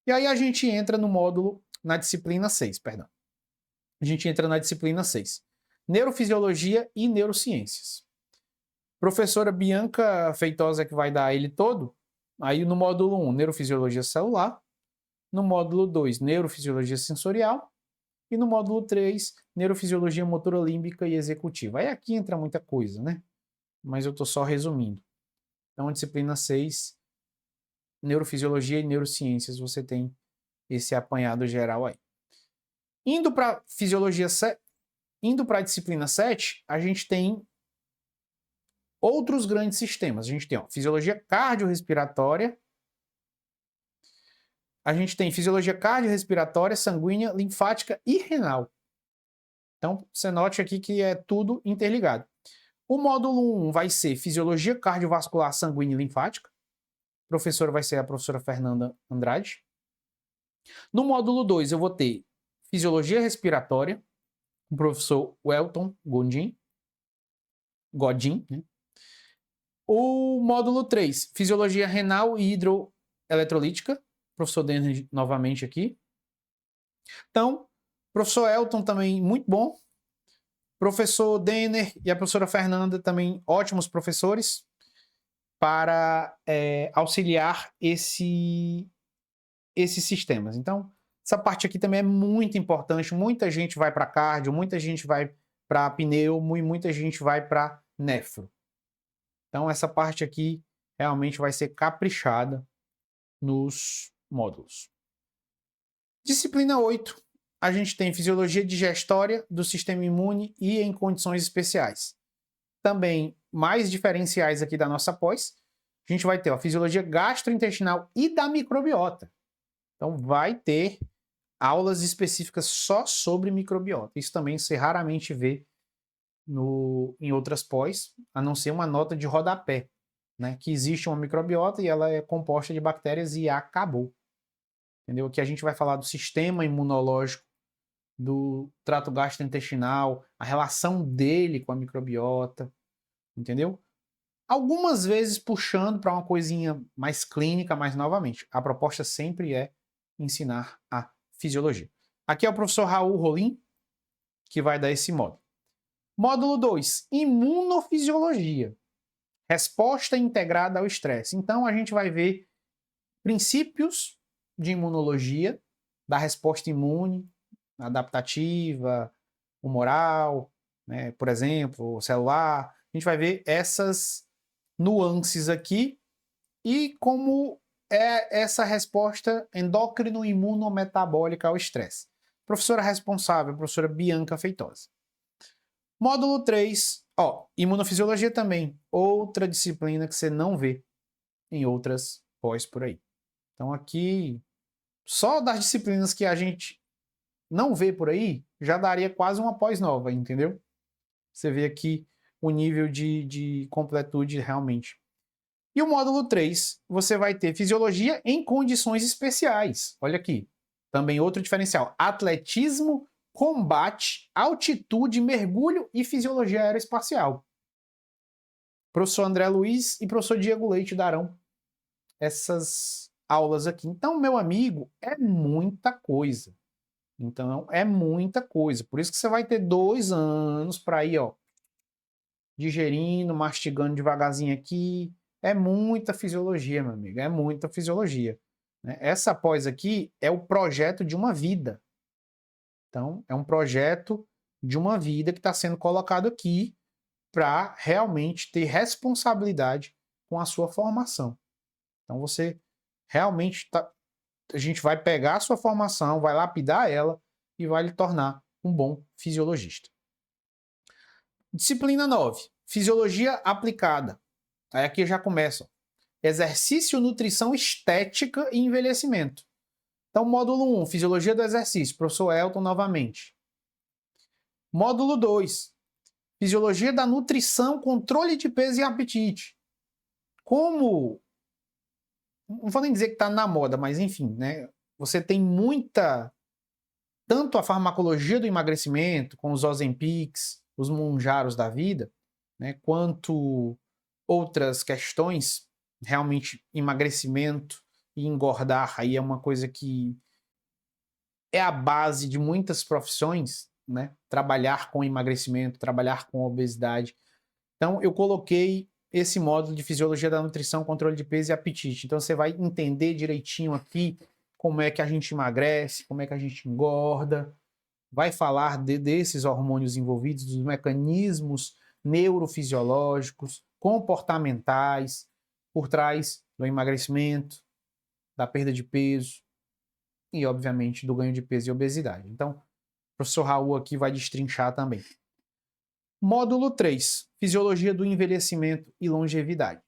E aí a gente entra no módulo, na disciplina 6, perdão. A gente entra na disciplina 6. Neurofisiologia e neurociências. Professora Bianca Feitosa que vai dar ele todo. Aí no módulo 1, neurofisiologia celular. No módulo 2, neurofisiologia sensorial. E no módulo 3, neurofisiologia motora límbica e executiva. Aí aqui entra muita coisa, né? Mas eu estou só resumindo. Então, a disciplina 6, neurofisiologia e neurociências, você tem esse apanhado geral aí. Indo para a disciplina 7, a gente tem outros grandes sistemas. A gente tem fisiologia cardiorrespiratória, a gente tem fisiologia cardiorrespiratória, sanguínea, linfática e renal. Então, você note aqui que é tudo interligado. O módulo 1 vai ser fisiologia cardiovascular, sanguínea e linfática. A professora vai ser a professora Fernanda Andrade. No módulo 2, eu vou ter fisiologia respiratória, com o professor Welton Godin, né? O módulo 3, fisiologia renal e hidroeletrolítica, professor Denner novamente aqui. Então, professor Elton também muito bom. Professor Denner e a professora Fernanda também ótimos professores para auxiliar esses sistemas. Então, essa parte aqui também é muito importante. Muita gente vai para cardio, muita gente vai para pneumo e muita gente vai para nefro. Então, essa parte aqui realmente vai ser caprichada nos módulos. Disciplina 8, a gente tem fisiologia digestória do sistema imune e em condições especiais. Também mais diferenciais aqui da nossa pós, a gente vai ter a fisiologia gastrointestinal e da microbiota. Então vai ter aulas específicas só sobre microbiota. Isso também você raramente vê em outras pós, a não ser uma nota de rodapé, né? Que existe uma microbiota e ela é composta de bactérias e acabou. Entendeu? Aqui a gente vai falar do sistema imunológico, do trato gastrointestinal, a relação dele com a microbiota, entendeu? Algumas vezes puxando para uma coisinha mais clínica, mas novamente, a proposta sempre é ensinar a fisiologia. Aqui é o professor Raul Rolim, que vai dar esse módulo. Módulo 2, imunofisiologia. Resposta integrada ao estresse. Então, a gente vai ver princípios de imunologia, da resposta imune, adaptativa, humoral, né, por exemplo, celular. A gente vai ver essas nuances aqui e como é essa resposta endócrino-imunometabólica ao estresse. Professora responsável, professora Bianca Feitosa. Módulo 3, imunofisiologia também, outra disciplina que você não vê em outras pós por aí. Então aqui, só das disciplinas que a gente não vê por aí, já daria quase uma pós nova, entendeu? Você vê aqui o nível de completude realmente. E o módulo 3, você vai ter fisiologia em condições especiais. Olha aqui, também outro diferencial. Atletismo, combate, altitude, mergulho e fisiologia aeroespacial. Professor André Luiz e professor Diego Leite darão essas aulas aqui. Então, meu amigo, é muita coisa. Então, é muita coisa. Por isso que você vai ter 2 anos para ir, digerindo, mastigando devagarzinho aqui. É muita fisiologia, meu amigo. É muita fisiologia. Essa pós aqui é o projeto de uma vida. Então, é um projeto de uma vida que está sendo colocado aqui para realmente ter responsabilidade com a sua formação. Então, você realmente a gente vai pegar a sua formação, vai lapidar ela e vai lhe tornar um bom fisiologista. Disciplina 9, fisiologia aplicada. Aí aqui já começa. Exercício, nutrição, estética e envelhecimento. Então, módulo 1, fisiologia do exercício, professor Elton novamente. Módulo 2, fisiologia da nutrição, controle de peso e apetite. Como, não vou nem dizer que está na moda, mas enfim, né? Você tem muita tanto a farmacologia do emagrecimento, com os Ozempics, os Mounjaros da vida, né, quanto outras questões, realmente emagrecimento e engordar aí é uma coisa que é a base de muitas profissões, né? Trabalhar com emagrecimento, trabalhar com obesidade. Então, eu coloquei esse módulo de fisiologia da nutrição, controle de peso e apetite. Então, você vai entender direitinho aqui como é que a gente emagrece, como é que a gente engorda, vai falar desses hormônios envolvidos, dos mecanismos neurofisiológicos, comportamentais, por trás do emagrecimento, da perda de peso e, obviamente, do ganho de peso e obesidade. Então, o professor Raul aqui vai destrinchar também. Módulo 3, Fisiologia do envelhecimento e longevidade.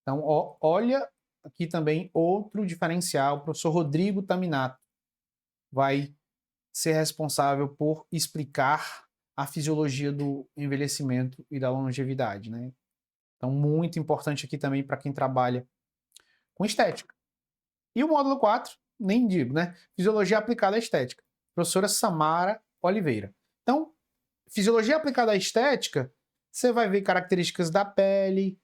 Então, olha aqui também outro diferencial, o professor Rodrigo Taminato vai ser responsável por explicar a fisiologia do envelhecimento e da longevidade, né? Então, muito importante aqui também para quem trabalha com estética. E o módulo 4, nem digo, né? Fisiologia aplicada à estética. Professora Samara Oliveira. Então, fisiologia aplicada à estética, você vai ver características da pele,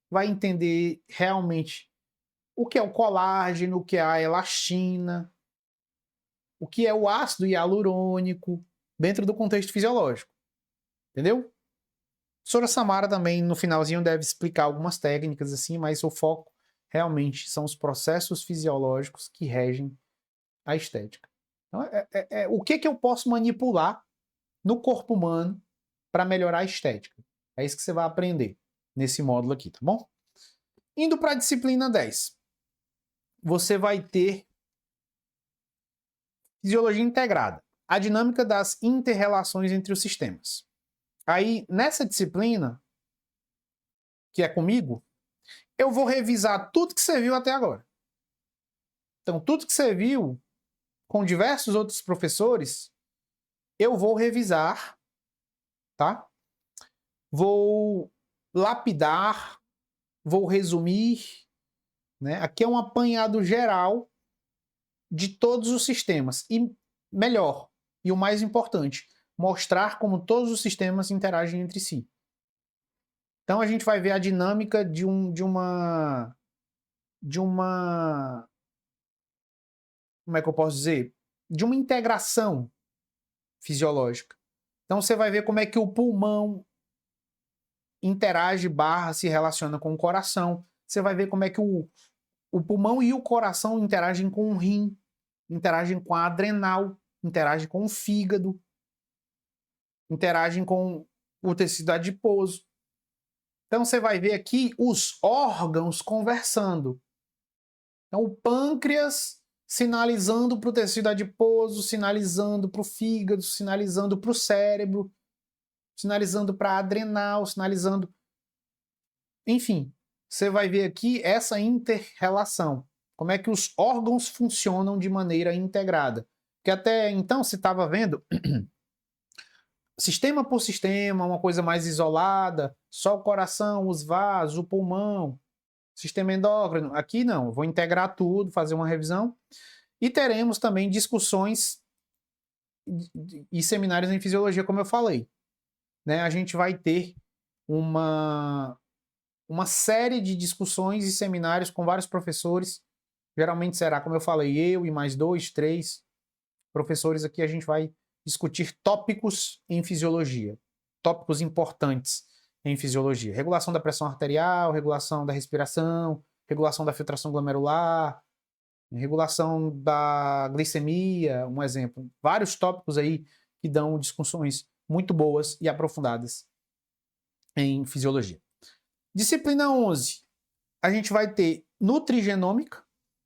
vai entender realmente o que é o colágeno, o que é a elastina, o que é o ácido hialurônico, dentro do contexto fisiológico. Entendeu? A professora Samara também, no finalzinho, deve explicar algumas técnicas, assim, mas o foco realmente são os processos fisiológicos que regem a estética. Então, o que eu posso manipular no corpo humano para melhorar a estética? É isso que você vai aprender nesse módulo aqui, tá bom? Indo para a disciplina 10, você vai ter fisiologia integrada, a dinâmica das inter-relações entre os sistemas. Aí, nessa disciplina, que é comigo, eu vou revisar tudo que você viu até agora. Então, tudo que você viu com diversos outros professores, eu vou revisar, tá? Vou lapidar, vou resumir, né? Aqui é um apanhado geral de todos os sistemas. E melhor, e o mais importante, mostrar como todos os sistemas interagem entre si. Então a gente vai ver a dinâmica de uma como é que eu posso dizer? De uma integração fisiológica. Então você vai ver como é que o pulmão interage barra se relaciona com o coração. Você vai ver como é que o pulmão e o coração interagem com o rim, interagem com a adrenal, interagem com o fígado, interagem com o tecido adiposo. Então você vai ver aqui os órgãos conversando. Então o pâncreas sinalizando para o tecido adiposo, sinalizando para o fígado, sinalizando para o cérebro, sinalizando para a adrenal, sinalizando... Enfim, você vai ver aqui essa inter-relação. Como é que os órgãos funcionam de maneira integrada. Porque até então você estava vendo sistema por sistema, uma coisa mais isolada, só o coração, os vasos, o pulmão, sistema endócrino. Aqui não, eu vou integrar tudo, fazer uma revisão. E teremos também discussões e seminários em fisiologia, como eu falei. Né? A gente vai ter uma série de discussões e seminários com vários professores. Geralmente será, como eu falei, eu e mais 2, 3 professores aqui. A gente vai discutir tópicos em fisiologia, tópicos importantes em fisiologia. Regulação da pressão arterial, regulação da respiração, regulação da filtração glomerular, regulação da glicemia, um exemplo. Vários tópicos aí que dão discussões muito boas e aprofundadas em fisiologia. Disciplina 11, a gente vai ter nutrigenômica,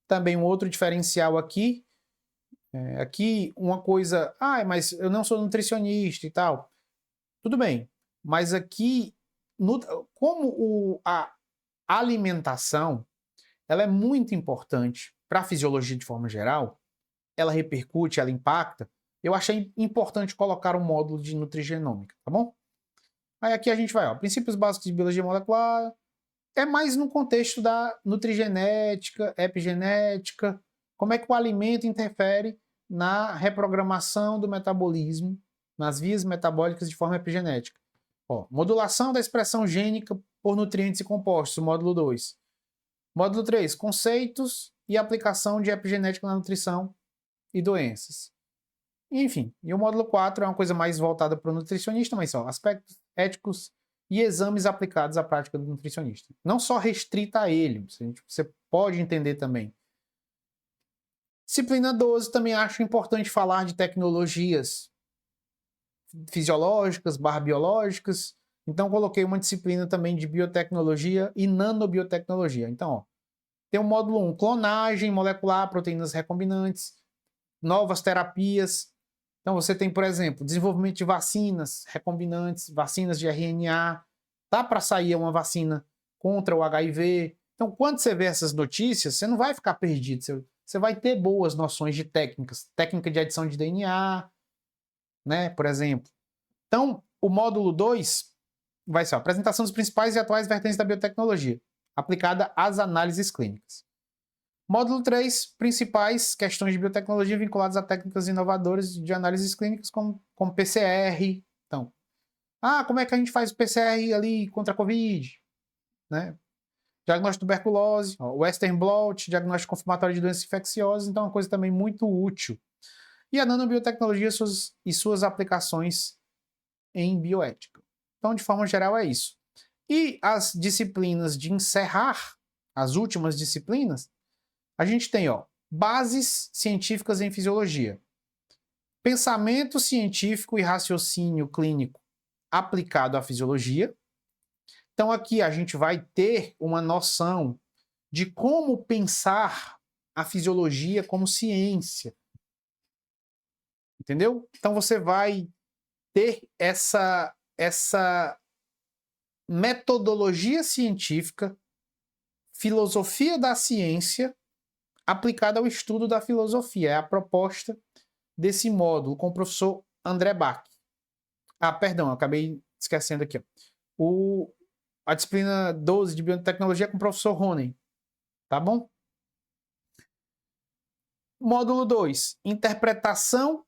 também um outro diferencial aqui. Aqui uma coisa, mas eu não sou nutricionista e tal. Tudo bem, mas aqui, como a alimentação, ela é muito importante para a fisiologia de forma geral, ela repercute, ela impacta, eu achei importante colocar um módulo de nutrigenômica, tá bom? Aí aqui a gente vai, princípios básicos de biologia molecular, é mais no contexto da nutrigenética, epigenética, como é que o alimento interfere na reprogramação do metabolismo nas vias metabólicas de forma epigenética. Ó, modulação da expressão gênica por nutrientes e compostos, o módulo 2. Módulo 3, conceitos e aplicação de epigenética na nutrição e doenças. Enfim, e o módulo 4 é uma coisa mais voltada para o nutricionista, mas só aspectos éticos e exames aplicados à prática do nutricionista. Não só restrita a ele, você pode entender também. Disciplina 12, também acho importante falar de tecnologias fisiológicas, biológicas. Então, coloquei uma disciplina também de biotecnologia e nanobiotecnologia. Então, ó, tem o módulo 1, clonagem molecular, proteínas recombinantes, novas terapias. Então, você tem, por exemplo, desenvolvimento de vacinas recombinantes, vacinas de RNA. Tá para sair uma vacina contra o HIV. Então, quando você vê essas notícias, você não vai ficar perdido. Você vai ter boas noções de técnicas. Técnica de adição de DNA, né, por exemplo. Então, o módulo 2 vai ser a apresentação dos principais e atuais vertentes da biotecnologia, aplicada às análises clínicas. Módulo 3, principais questões de biotecnologia vinculadas a técnicas inovadoras de análises clínicas, como PCR. Então, como é que a gente faz o PCR ali contra a Covid? Né? Diagnóstico de tuberculose, Western blot, diagnóstico confirmatório de doenças infecciosas, então é uma coisa também muito útil. E a nanobiotecnologia e suas aplicações em bioética. Então, de forma geral, é isso. E as disciplinas de encerrar, as últimas disciplinas, a gente tem, ó, bases científicas em fisiologia, pensamento científico e raciocínio clínico aplicado à fisiologia. Então, aqui a gente vai ter uma noção de como pensar a fisiologia como ciência. Entendeu? Então, você vai ter essa metodologia científica, filosofia da ciência, aplicada ao estudo da filosofia. É a proposta desse módulo com o professor André Bach. Perdão, eu acabei esquecendo aqui. A disciplina 12 de biotecnologia com o professor Ronen. Tá bom? Módulo 2, interpretação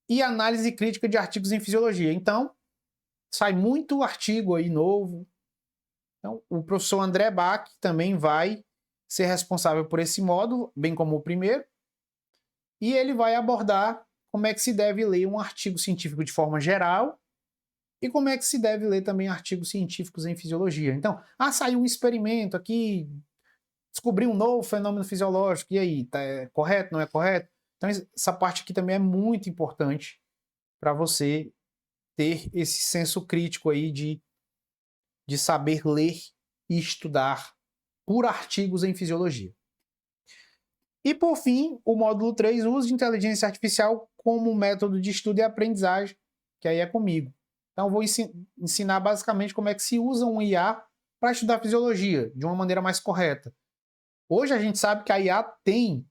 e análise crítica de artigos em fisiologia. Então, sai muito artigo aí novo. Então, o professor André Bach também vai ser responsável por esse módulo, bem como o primeiro, e ele vai abordar como é que se deve ler um artigo científico de forma geral e como é que se deve ler também artigos científicos em fisiologia. Então, saiu um experimento aqui, descobriu um novo fenômeno fisiológico, e aí, é correto, não é correto? Então, essa parte aqui também é muito importante para você ter esse senso crítico aí de saber ler e estudar por artigos em fisiologia. E, por fim, o módulo 3, uso de inteligência artificial como método de estudo e aprendizagem, que aí é comigo. Então, eu vou ensinar basicamente como é que se usa um IA para estudar fisiologia de uma maneira mais correta. Hoje a gente sabe que a IA tem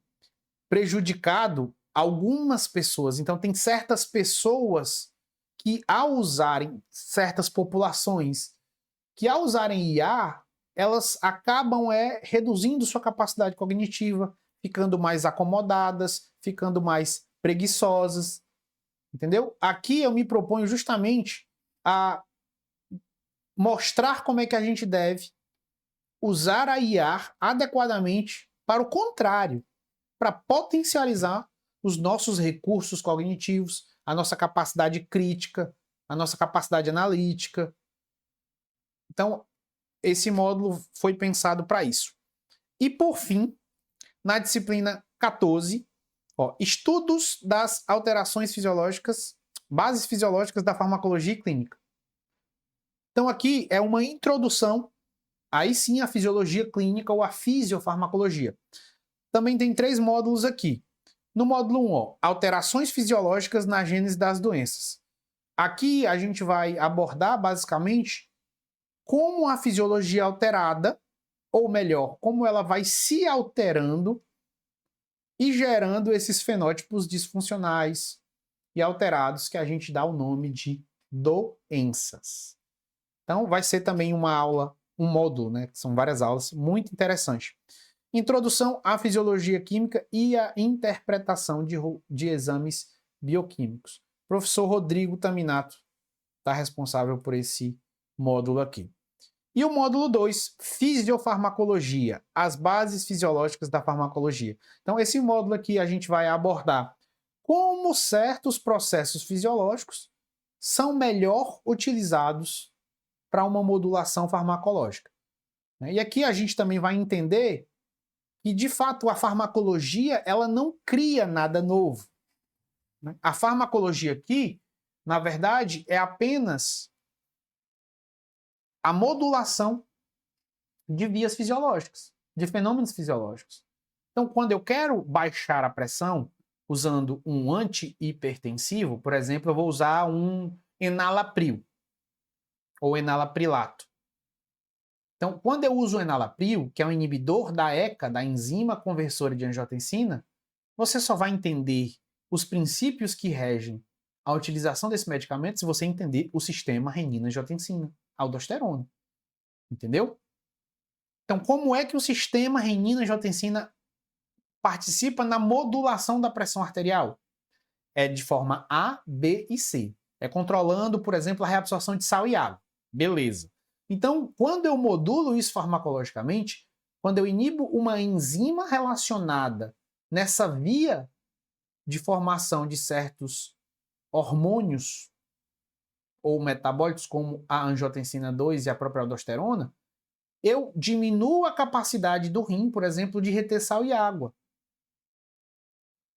prejudicado algumas pessoas. Então, tem certas pessoas que, ao usarem, certas populações, que ao usarem IA, elas acabam reduzindo sua capacidade cognitiva, ficando mais acomodadas, ficando mais preguiçosas. Entendeu? Aqui eu me proponho justamente a mostrar como é que a gente deve usar a IA adequadamente para o contrário, para potencializar os nossos recursos cognitivos, a nossa capacidade crítica, a nossa capacidade analítica. Então, esse módulo foi pensado para isso. E, por fim, na disciplina 14, estudos das alterações fisiológicas, bases fisiológicas da farmacologia clínica. Então, aqui é uma introdução, aí sim, à fisiologia clínica ou à fisiofarmacologia. Também tem 3 módulos aqui. No módulo 1, alterações fisiológicas na gênese das doenças. Aqui a gente vai abordar, basicamente, como a fisiologia alterada, ou melhor, como ela vai se alterando e gerando esses fenótipos disfuncionais e alterados que a gente dá o nome de doenças. Então, vai ser também uma aula, um módulo, né? São várias aulas, muito interessante. Introdução à fisiologia química e à interpretação de exames bioquímicos. O professor Rodrigo Taminato está responsável por esse módulo aqui. E o módulo 2, Fisiofarmacologia, as bases fisiológicas da farmacologia. Então, esse módulo aqui a gente vai abordar como certos processos fisiológicos são melhor utilizados para uma modulação farmacológica. E aqui a gente também vai entender que, de fato, a farmacologia ela não cria nada novo. A farmacologia aqui, na verdade, é apenas a modulação de vias fisiológicas, de fenômenos fisiológicos. Então, quando eu quero baixar a pressão usando um antihipertensivo, por exemplo, eu vou usar um enalapril ou enalaprilato. Então, quando eu uso o enalapril, que é um inibidor da ECA, da enzima conversora de angiotensina, você só vai entender os princípios que regem a utilização desse medicamento se você entender o sistema renina-angiotensina, aldosterona. Entendeu? Então, como é que o sistema renina-angiotensina participa na modulação da pressão arterial? É de forma A, B e C. É controlando, por exemplo, a reabsorção de sal e água. Beleza. Então, quando eu modulo isso farmacologicamente, quando eu inibo uma enzima relacionada nessa via de formação de certos hormônios ou metabólitos, como a angiotensina 2 e a própria aldosterona, eu diminuo a capacidade do rim, por exemplo, de reter sal e água.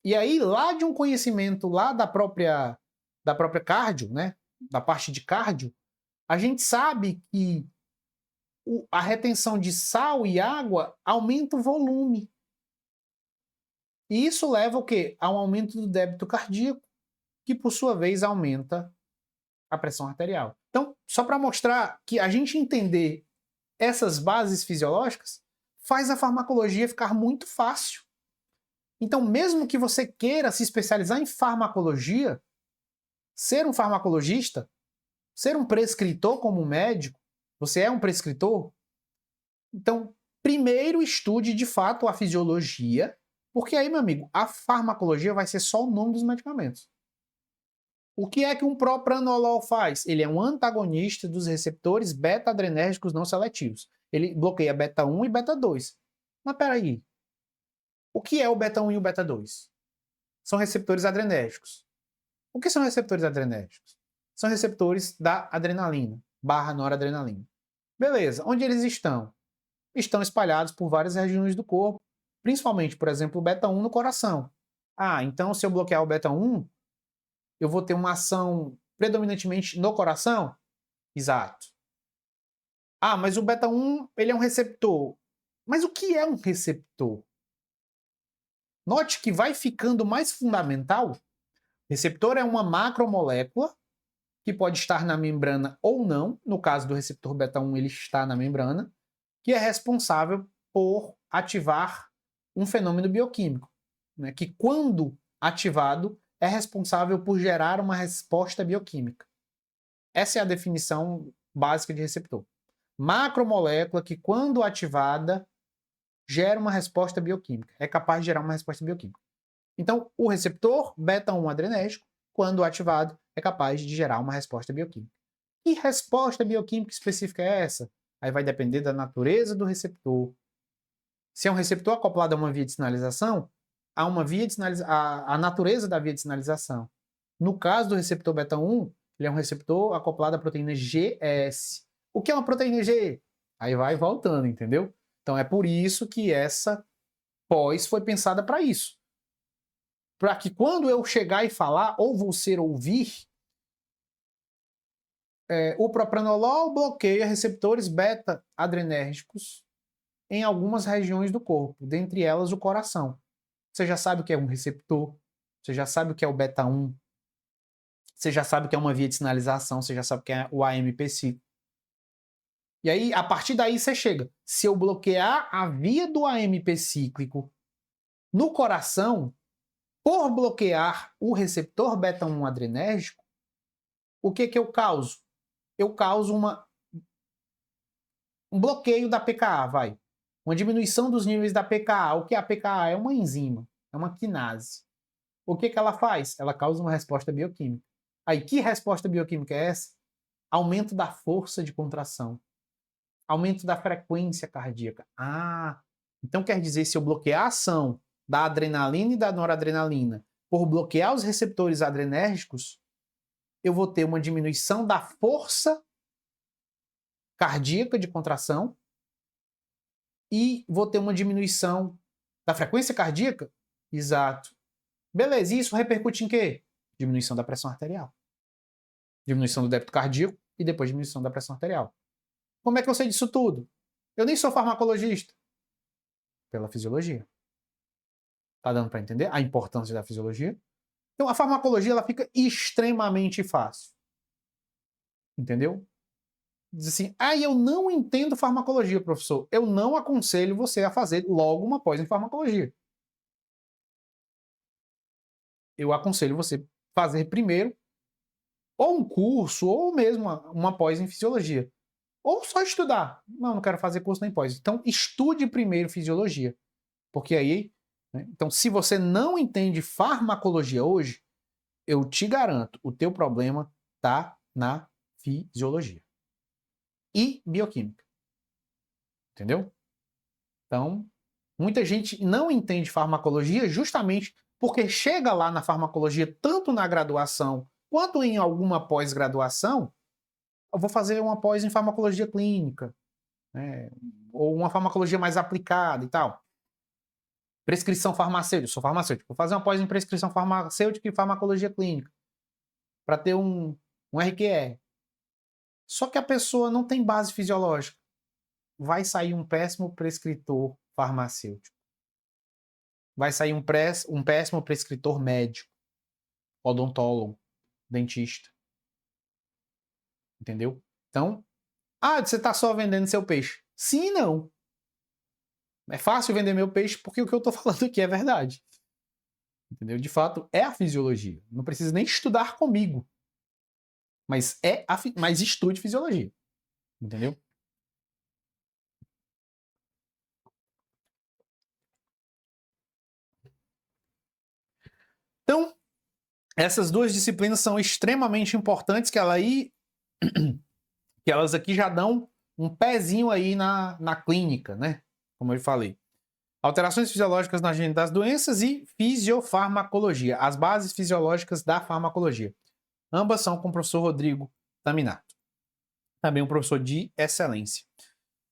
E aí, lá de um conhecimento lá da própria cardio, né, da parte de cardio, a gente sabe que a retenção de sal e água aumenta o volume. E isso leva o quê? A um aumento do débito cardíaco, que por sua vez aumenta a pressão arterial. Então, só para mostrar que a gente entender essas bases fisiológicas faz a farmacologia ficar muito fácil. Então, mesmo que você queira se especializar em farmacologia, ser um farmacologista, ser um prescritor como um médico, você é um prescritor? Então, primeiro estude de fato a fisiologia, porque aí, meu amigo, a farmacologia vai ser só o nome dos medicamentos. O que é que um propranolol faz? Ele é um antagonista dos receptores beta-adrenérgicos não seletivos. Ele bloqueia beta 1 e beta 2. Mas peraí, o que é o beta 1 e o beta 2? São receptores adrenérgicos. O que são receptores adrenérgicos? São receptores da adrenalina, / noradrenalina. Beleza, onde eles estão? Estão espalhados por várias regiões do corpo, principalmente, por exemplo, o beta 1 no coração. Ah, então se eu bloquear o beta 1, eu vou ter uma ação predominantemente no coração? Exato. Ah, mas o beta 1 ele é um receptor. Mas o que é um receptor? Note que vai ficando mais fundamental. Receptor é uma macromolécula que pode estar na membrana ou não. No caso do receptor beta 1, ele está na membrana, que é responsável por ativar um fenômeno bioquímico, né, que quando ativado é responsável por gerar uma resposta bioquímica. Essa é a definição básica de receptor. Macromolécula que, quando ativada, gera uma resposta bioquímica. É capaz de gerar uma resposta bioquímica. Então, o receptor beta-1 adrenérgico, quando ativado, é capaz de gerar uma resposta bioquímica. Que resposta bioquímica específica é essa? Aí vai depender da natureza do receptor. Se é um receptor acoplado a uma via de sinalização, há uma via de a natureza da via de sinalização. No caso do receptor beta-1, ele é um receptor acoplado à proteína GS. O que é uma proteína G? Aí vai voltando, entendeu? Então é por isso que essa pós foi pensada para isso. Para que quando eu chegar e falar, ou você ouvir, o propranolol bloqueia receptores beta-adrenérgicos em algumas regiões do corpo, dentre elas o coração. Você já sabe o que é um receptor, você já sabe o que é o beta 1, você já sabe o que é uma via de sinalização, você já sabe o que é o AMP cíclico. E aí, a partir daí, você chega. Se eu bloquear a via do AMP cíclico no coração, por bloquear o receptor beta 1 adrenérgico, o que eu causo? Eu causo um bloqueio da PKA, uma diminuição dos níveis da PKA. O que é a PKA? É uma enzima, é uma quinase. O que ela faz? Ela causa uma resposta bioquímica. Aí, que resposta bioquímica é essa? Aumento da força de contração. Aumento da frequência cardíaca. Ah, então quer dizer, se eu bloquear a ação da adrenalina e da noradrenalina por bloquear os receptores adrenérgicos, eu vou ter uma diminuição da força cardíaca de contração e vou ter uma diminuição da frequência cardíaca? Exato. Beleza, e isso repercute em quê? Diminuição da pressão arterial. Diminuição do débito cardíaco e depois diminuição da pressão arterial. Como é que eu sei disso tudo? Eu nem sou farmacologista. Pela fisiologia. Tá dando para entender a importância da fisiologia? Então a farmacologia ela fica extremamente fácil. Entendeu? Diz assim, eu não entendo farmacologia, professor. Eu não aconselho você a fazer logo uma pós em farmacologia. Eu aconselho você fazer primeiro ou um curso, ou mesmo uma pós em fisiologia. Ou só estudar. Não quero fazer curso nem pós. Então, estude primeiro fisiologia. Porque aí, né? Então, se você não entende farmacologia hoje, eu te garanto, o teu problema está na fisiologia. E bioquímica. Entendeu? Então, muita gente não entende farmacologia justamente porque chega lá na farmacologia, tanto na graduação quanto em alguma pós-graduação, eu vou fazer uma pós em farmacologia clínica, né? Ou uma farmacologia mais aplicada e tal. Prescrição farmacêutica, sou farmacêutico, vou fazer uma pós em prescrição farmacêutica e farmacologia clínica, para ter um RQR. Só que a pessoa não tem base fisiológica. Vai sair um péssimo prescritor farmacêutico. Vai sair um péssimo prescritor médico, odontólogo, dentista. Entendeu? Então, você está só vendendo seu peixe. Sim e não. É fácil vender meu peixe porque o que eu estou falando aqui é verdade. Entendeu? De fato, é a fisiologia. Não precisa nem estudar comigo. Mas mas estude fisiologia. Entendeu? Então, essas duas disciplinas são extremamente importantes que elas aqui já dão um pezinho aí na clínica, né? Como eu falei. Alterações fisiológicas na agenda das doenças e fisiofarmacologia, as bases fisiológicas da farmacologia. Ambas são com o professor Rodrigo Taminato, também um professor de excelência.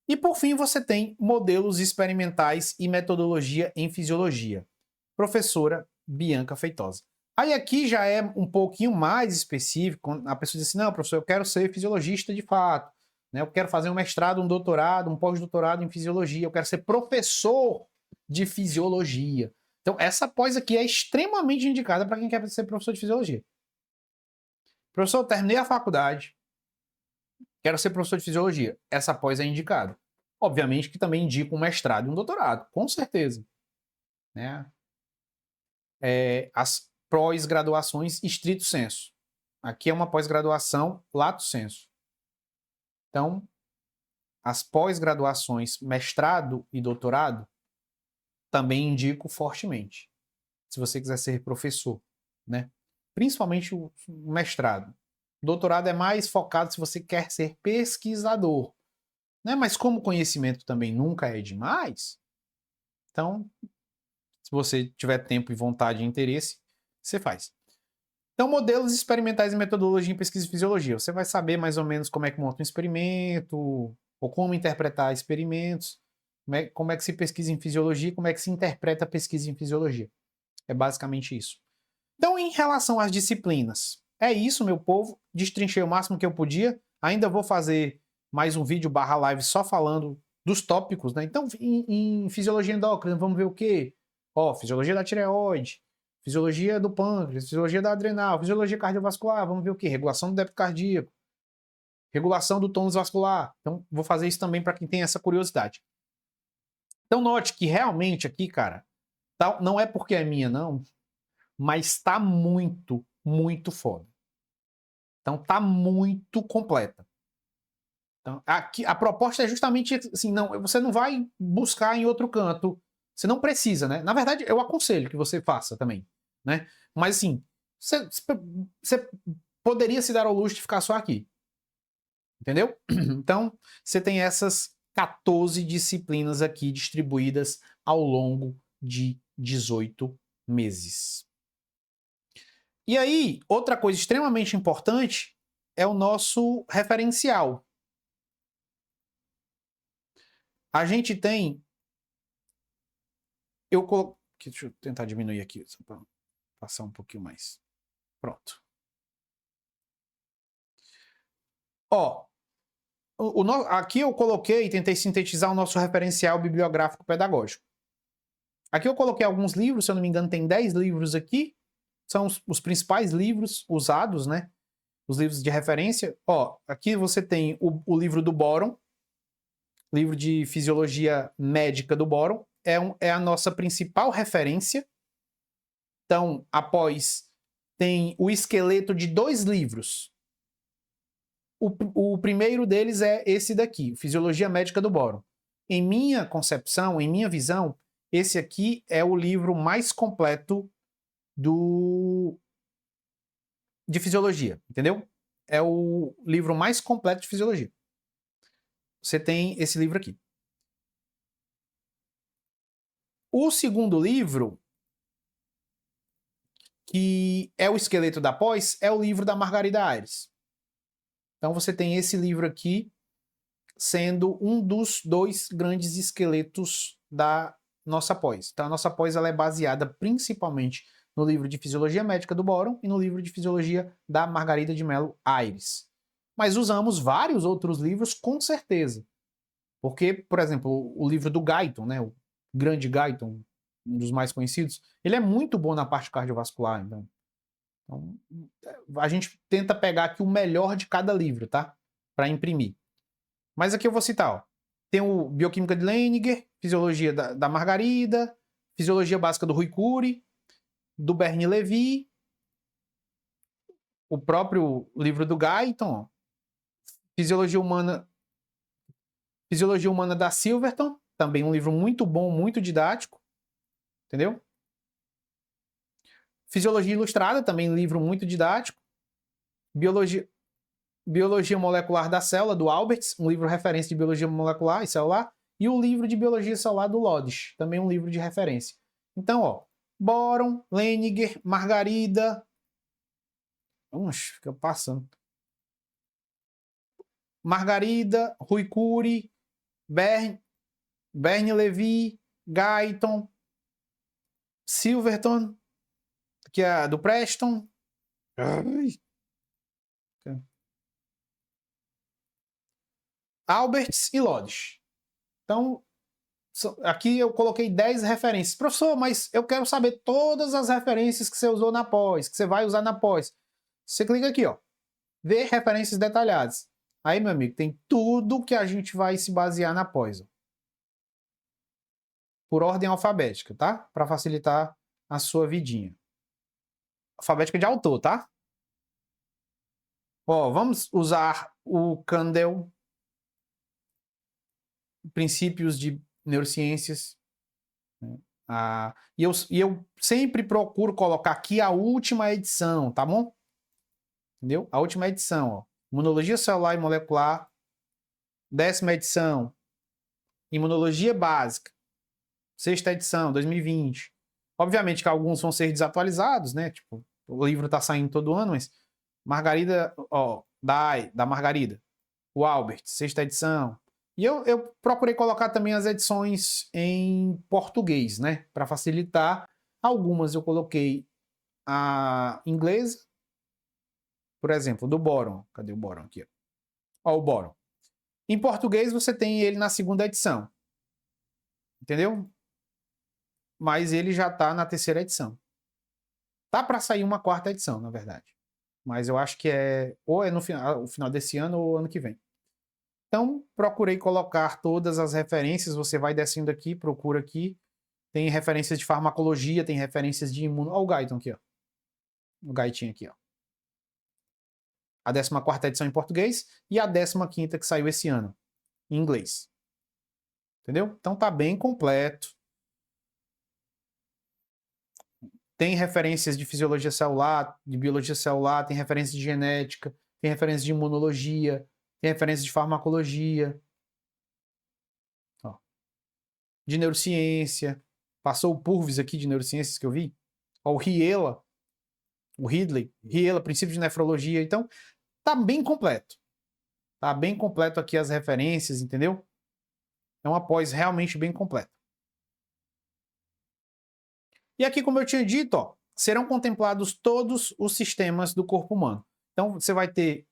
E por fim você tem modelos experimentais e metodologia em fisiologia, professora Bianca Feitosa. Aí aqui já é um pouquinho mais específico, a pessoa diz assim, não, professor, eu quero ser fisiologista de fato, né? Eu quero fazer um mestrado, um doutorado, um pós-doutorado em fisiologia, eu quero ser professor de fisiologia. Então essa pós aqui é extremamente indicada para quem quer ser professor de fisiologia. Professor, eu terminei a faculdade, quero ser professor de fisiologia. Essa pós é indicada. Obviamente que também indica um mestrado e um doutorado, com certeza. Né? As pós-graduações estrito sensu. Aqui é uma pós-graduação lato sensu. Então, as pós-graduações mestrado e doutorado também indico fortemente. Se você quiser ser professor, né? Principalmente o mestrado. O doutorado é mais focado se você quer ser pesquisador, né? Mas como o conhecimento também nunca é demais, então, se você tiver tempo e vontade e interesse, você faz. Então, modelos experimentais e metodologia em pesquisa e fisiologia. Você vai saber mais ou menos como é que monta um experimento, ou como interpretar experimentos, como é que se pesquisa em fisiologia, como é que se interpreta a pesquisa em fisiologia. É basicamente isso. Então, em relação às disciplinas, é isso, meu povo. Destrinchei o máximo que eu podia. Ainda vou fazer mais um vídeo / live só falando dos tópicos, né? Então, em fisiologia endócrina, vamos ver o quê? Fisiologia da tireoide, fisiologia do pâncreas, fisiologia da adrenal, fisiologia cardiovascular, vamos ver o quê? Regulação do débito cardíaco, regulação do tônus vascular. Então, vou fazer isso também para quem tem essa curiosidade. Então, note que realmente aqui, cara, não é porque é minha, não, mas tá muito, muito foda. Então, tá muito completa. Então, aqui, a proposta é justamente assim, não, você não vai buscar em outro canto, você não precisa, né? Na verdade, eu aconselho que você faça também, né? Mas assim, você poderia se dar ao luxo de ficar só aqui, entendeu? Então, você tem essas 14 disciplinas aqui distribuídas ao longo de 18 meses. E aí, outra coisa extremamente importante é o nosso referencial. A gente tem. Deixa eu tentar diminuir aqui, só para passar um pouquinho mais. Pronto. Ó, aqui eu coloquei, tentei sintetizar o nosso referencial bibliográfico pedagógico. Aqui eu coloquei alguns livros, se eu não me engano, tem 10 livros aqui. São os principais livros usados, né? Os livros de referência. Ó, aqui você tem o livro do Boron, livro de fisiologia médica do Boron. É a nossa principal referência. Então, após, tem o esqueleto de 2 livros. O primeiro deles é esse daqui, Fisiologia Médica do Boron. Em minha concepção, em minha visão, esse aqui é o livro mais completo de fisiologia, entendeu? É o livro mais completo de fisiologia. Você tem esse livro aqui. O segundo livro, que é o esqueleto da pós, é o livro da Margarida Aires. Então você tem esse livro aqui sendo um dos 2 grandes esqueletos da nossa pós. Então a nossa pós ela é baseada principalmente no livro de Fisiologia Médica do Boron e no livro de Fisiologia da Margarida de Mello Aires. Mas usamos vários outros livros com certeza. Porque, por exemplo, o livro do Guyton, né, o grande Guyton, um dos mais conhecidos, ele é muito bom na parte cardiovascular. Então, a gente tenta pegar aqui o melhor de cada livro, tá? Para imprimir. Mas aqui eu vou citar, ó. Tem o Bioquímica de Leininger, Fisiologia da Margarida, Fisiologia Básica do Rui Cury, do Bernie Levy, o próprio livro do Guyton, ó. Fisiologia Humana da Silverton, também um livro muito bom, muito didático, entendeu? Fisiologia Ilustrada, também um livro muito didático. Biologia Molecular da Célula, do Alberts, um livro referência de Biologia Molecular e Celular. E o livro de Biologia Celular do Lodge, também um livro de referência. Então, ó, Boron, Leininger, Margarida. Fica passando. Margarida, Rui Cury, Bernie Levy, Guyton, Silverton, que é do Preston. Alberts e Lodge. Então, aqui eu coloquei 10 referências. Professor, mas eu quero saber todas as referências que você usou na pós, que você vai usar na pós. Você clica aqui, ó. Ver referências detalhadas. Aí, meu amigo, tem tudo que a gente vai se basear na pós. Ó. Por ordem alfabética, tá? Para facilitar a sua vidinha. Alfabética de autor, tá? Ó, vamos usar o Kandel, Princípios de Neurociências. E eu sempre procuro colocar aqui a última edição, tá bom? Entendeu? A última edição, ó. Imunologia Celular e Molecular, 10ª edição. Imunologia Básica, 6ª edição, 2020. Obviamente que alguns vão ser desatualizados, né? Tipo, o livro tá saindo todo ano, mas Margarida, ó, da Margarida. O Albert, 6ª edição. E eu procurei colocar também as edições em português, né? Para facilitar. Algumas eu coloquei a inglesa, por exemplo, do Boron. Cadê o Boron aqui? Ó, o Boron. Em português você tem ele na 2ª edição. Entendeu? Mas ele já está na 3ª edição. Tá para sair uma 4ª edição, na verdade. Mas eu acho que ou é no final desse ano ou ano que vem. Então, procurei colocar todas as referências. Você vai descendo aqui, procura aqui. Tem referências de farmacologia, tem referências de imuno. Olha o Guyton aqui, ó. O Guyton aqui, ó. A 14ª edição em português e a 15ª que saiu esse ano, em inglês. Entendeu? Então tá bem completo. Tem referências de fisiologia celular, de biologia celular, tem referências de genética, tem referências de imunologia, tem referências de farmacologia, ó, de neurociência. Passou o Purvis aqui de neurociências que eu vi. Ó, o Riela, o Ridley, Riela, princípio de nefrologia. Então, tá bem completo. Tá bem completo aqui as referências, entendeu? É uma pós realmente bem completa. E aqui, como eu tinha dito, ó, serão contemplados todos os sistemas do corpo humano. Então, você vai ter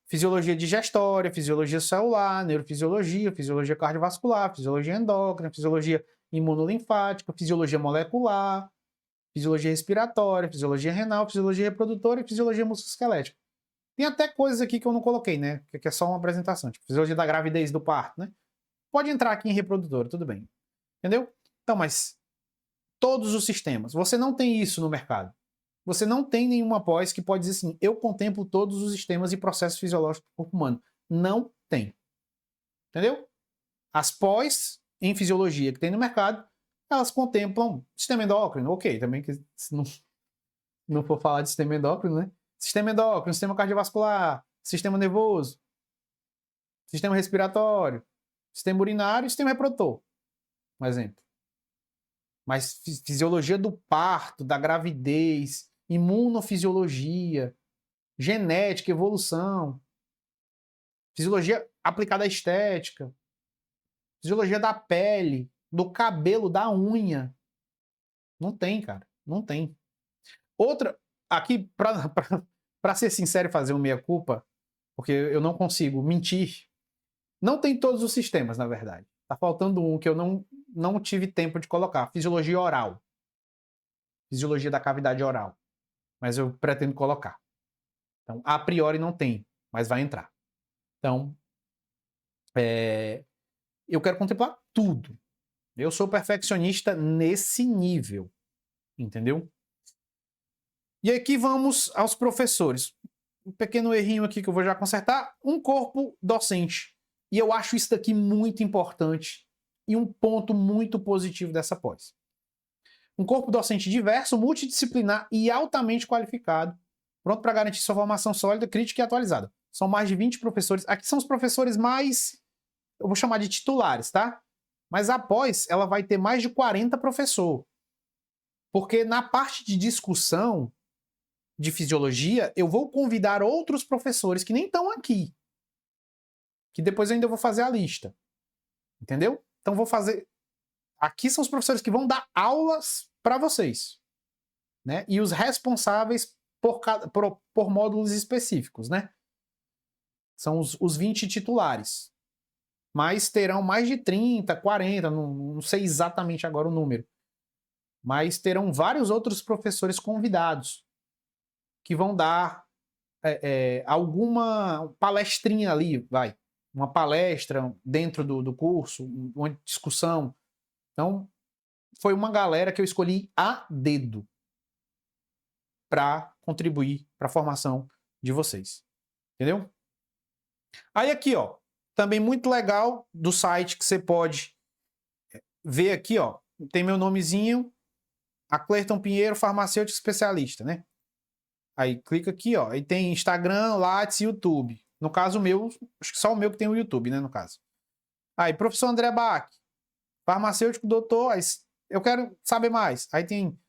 fisiologia digestória, fisiologia celular, neurofisiologia, fisiologia cardiovascular, fisiologia endócrina, fisiologia imunolinfática, fisiologia molecular, fisiologia respiratória, fisiologia renal, fisiologia reprodutora e fisiologia musculoesquelética. Tem até coisas aqui que eu não coloquei, né? Que é só uma apresentação, tipo fisiologia da gravidez do parto, né? Pode entrar aqui em reprodutora, tudo bem. Entendeu? Então, mas todos os sistemas. Você não tem isso no mercado. Você não tem nenhuma pós que pode dizer assim, eu contemplo todos os sistemas e processos fisiológicos do corpo humano. Não tem. Entendeu? As pós em fisiologia que tem no mercado, elas contemplam sistema endócrino, ok, também que se não for falar de sistema endócrino, né? Sistema endócrino, sistema cardiovascular, sistema nervoso, sistema respiratório, sistema urinário e sistema reprodutor, um exemplo. Mas fisiologia do parto, da gravidez, imunofisiologia, genética, evolução, fisiologia aplicada à estética, fisiologia da pele, do cabelo, da unha. Não tem, cara. Não tem. Outra, aqui, para ser sincero e fazer uma meia-culpa, porque eu não consigo mentir, não tem todos os sistemas, na verdade. Tá faltando um que eu não tive tempo de colocar. Fisiologia oral. Fisiologia da cavidade oral. Mas eu pretendo colocar. Então, a priori não tem, mas vai entrar. Então, eu quero contemplar tudo. Eu sou perfeccionista nesse nível, entendeu? E aqui vamos aos professores. Um pequeno errinho aqui que eu vou já consertar. Um corpo docente. E eu acho isso daqui muito importante e um ponto muito positivo dessa pós. Um corpo docente diverso, multidisciplinar e altamente qualificado, pronto para garantir sua formação sólida, crítica e atualizada. São mais de 20 professores. Aqui são os professores mais, eu vou chamar de titulares, tá? Mas após, ela vai ter mais de 40 professores. Porque na parte de discussão de fisiologia, eu vou convidar outros professores que nem estão aqui. Que depois eu ainda vou fazer a lista. Entendeu? Então vou fazer... Aqui são os professores que vão dar aulas para vocês. Né? E os responsáveis por módulos específicos, né? São os 20 titulares. Mas terão mais de 30, 40, não sei exatamente agora o número. Mas terão vários outros professores convidados que vão dar alguma palestrinha ali, vai. Uma palestra dentro do curso, uma discussão. Então, foi uma galera que eu escolhi a dedo para contribuir para a formação de vocês. Entendeu? Aí aqui, ó, também muito legal do site que você pode ver aqui, ó, tem meu nomezinho, a Cleiton Pinheiro, farmacêutico especialista, né? Aí clica aqui, ó, e tem Instagram, Lattes e YouTube. No caso meu, acho que só o meu que tem o YouTube, né, no caso. Aí, professor André Bach, farmacêutico, doutor, aí, eu quero saber mais. Aí tem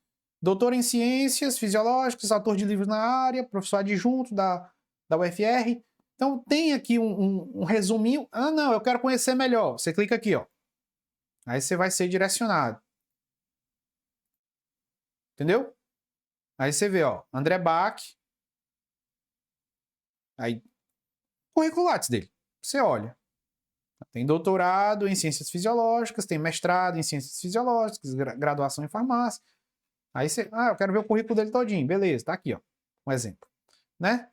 doutor em ciências fisiológicas, autor de livros na área, professor adjunto da UFR. Então tem aqui um resuminho. Ah, não, eu quero conhecer melhor. Você clica aqui, ó. Aí você vai ser direcionado. Entendeu? Aí você vê, ó, André Bach. Aí, currículo Lattes dele. Você olha. Tem doutorado em ciências fisiológicas, tem mestrado em ciências fisiológicas, graduação em farmácia. Aí você, eu quero ver o currículo dele todinho. Beleza, tá aqui, ó. Um exemplo, né?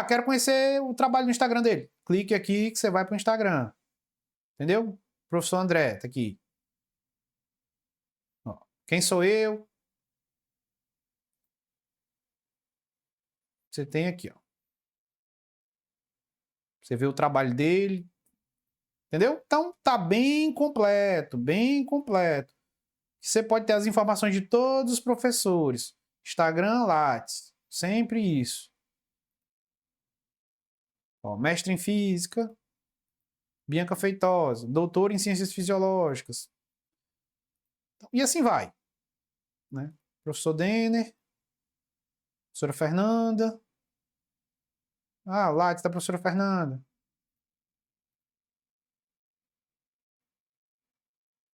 Quero conhecer o trabalho no Instagram dele. Clique aqui que você vai pro Instagram. Entendeu? Professor André, tá aqui. Ó, quem sou eu? Você tem aqui, ó. Você vê o trabalho dele. Entendeu? Então, tá bem completo, bem completo. Você pode ter as informações de todos os professores. Instagram, Lattes. Sempre isso. Ó, mestre em Física. Bianca Feitosa. Doutora em Ciências Fisiológicas. E assim vai. Né? Professor Denner. Professora Fernanda. Ah, Lattes da professora Fernanda.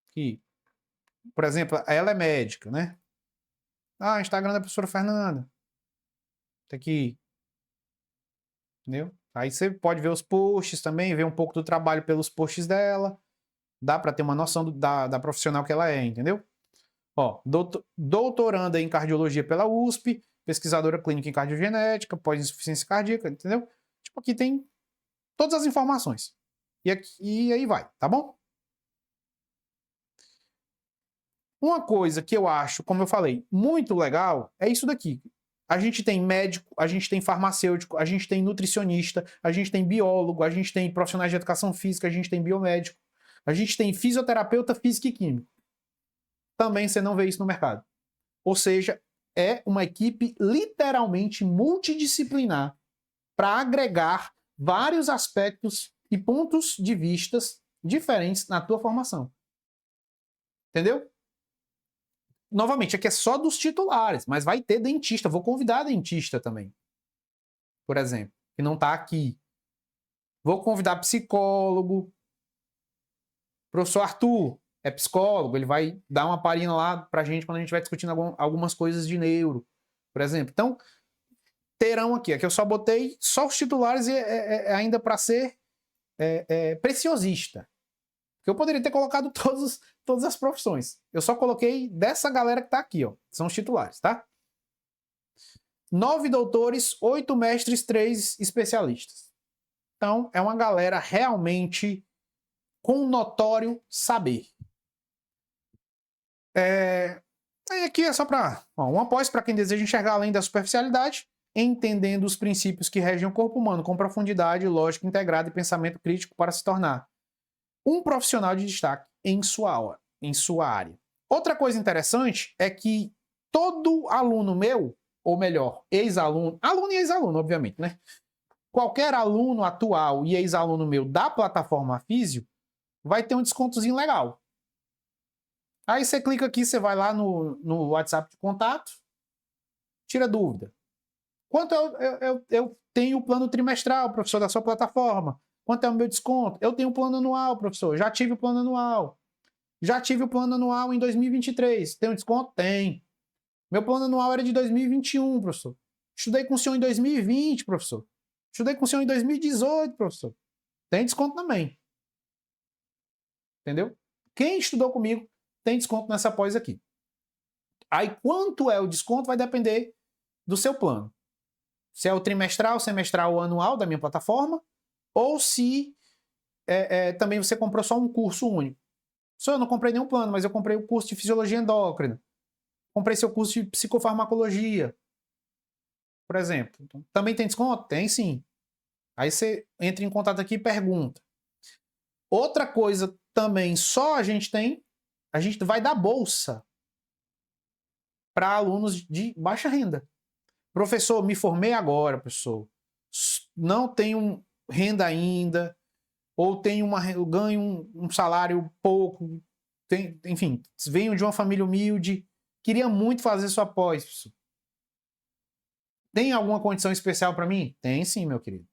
Aqui. Por exemplo, ela é médica, né? Ah, Instagram da professora Fernanda. Tá aqui. Entendeu? Aí você pode ver os posts também, ver um pouco do trabalho pelos posts dela. Dá para ter uma noção da profissional que ela é, entendeu? Ó, doutoranda em cardiologia pela USP, pesquisadora clínica em cardiogenética, pós-insuficiência cardíaca, entendeu? Tipo, aqui tem todas as informações. E aí vai, tá bom? Uma coisa que eu acho, como eu falei, muito legal é isso daqui. A gente tem médico, a gente tem farmacêutico, a gente tem nutricionista, a gente tem biólogo, a gente tem profissionais de educação física, a gente tem biomédico, a gente tem fisioterapeuta físico e químico. Também você não vê isso no mercado. Ou seja, é uma equipe literalmente multidisciplinar para agregar vários aspectos e pontos de vistas diferentes na tua formação. Entendeu? Novamente, aqui é só dos titulares, mas vai ter dentista. Vou convidar dentista também, por exemplo, que não está aqui. Vou convidar psicólogo. Professor Arthur é psicólogo, ele vai dar uma palhinha lá pra gente quando a gente vai discutindo algumas coisas de neuro, por exemplo. Então, terão aqui. Aqui eu só botei só os titulares e ainda para ser preciosista. Porque eu poderia ter colocado todas as profissões. Eu só coloquei dessa galera que tá aqui, ó. São os titulares, tá? 9 doutores, 8 mestres, 3 especialistas. Então, é uma galera realmente com notório saber. Aí aqui é só para uma pós para quem deseja enxergar além da superficialidade, entendendo os princípios que regem o corpo humano com profundidade, lógica integrada e pensamento crítico para se tornar um profissional de destaque em sua área. Outra coisa interessante é que todo aluno meu, ou melhor, ex-aluno, aluno e ex-aluno, obviamente, né? Qualquer aluno atual e ex-aluno meu da plataforma Físio vai ter um descontozinho legal. Aí você clica aqui, você vai lá no WhatsApp de contato, tira dúvida. Quanto eu tenho o plano trimestral, professor, da sua plataforma? Quanto é o meu desconto? Eu tenho um plano anual, professor. Já tive o plano anual. Já tive o plano anual em 2023. Tem um desconto? Tem. Meu plano anual era de 2021, professor. Estudei com o senhor em 2020, professor. Estudei com o senhor em 2018, professor. Tem desconto também. Entendeu? Quem estudou comigo tem desconto nessa pós aqui. Aí quanto é o desconto vai depender do seu plano. Se é o trimestral, semestral ou anual da minha plataforma, ou se também você comprou só um curso único. Só eu não comprei nenhum plano, mas eu comprei o curso de Fisiologia Endócrina. Comprei seu curso de Psicofarmacologia, por exemplo. Então, também tem desconto? Tem sim. Aí você entra em contato aqui e pergunta. Outra coisa também só a gente vai dar bolsa para alunos de baixa renda. Professor, me formei agora, professor. Não tenho renda ainda, ou ganho um salário pouco, enfim, venho de uma família humilde, queria muito fazer sua pós, professor. Tem alguma condição especial para mim? Tem sim, meu querido.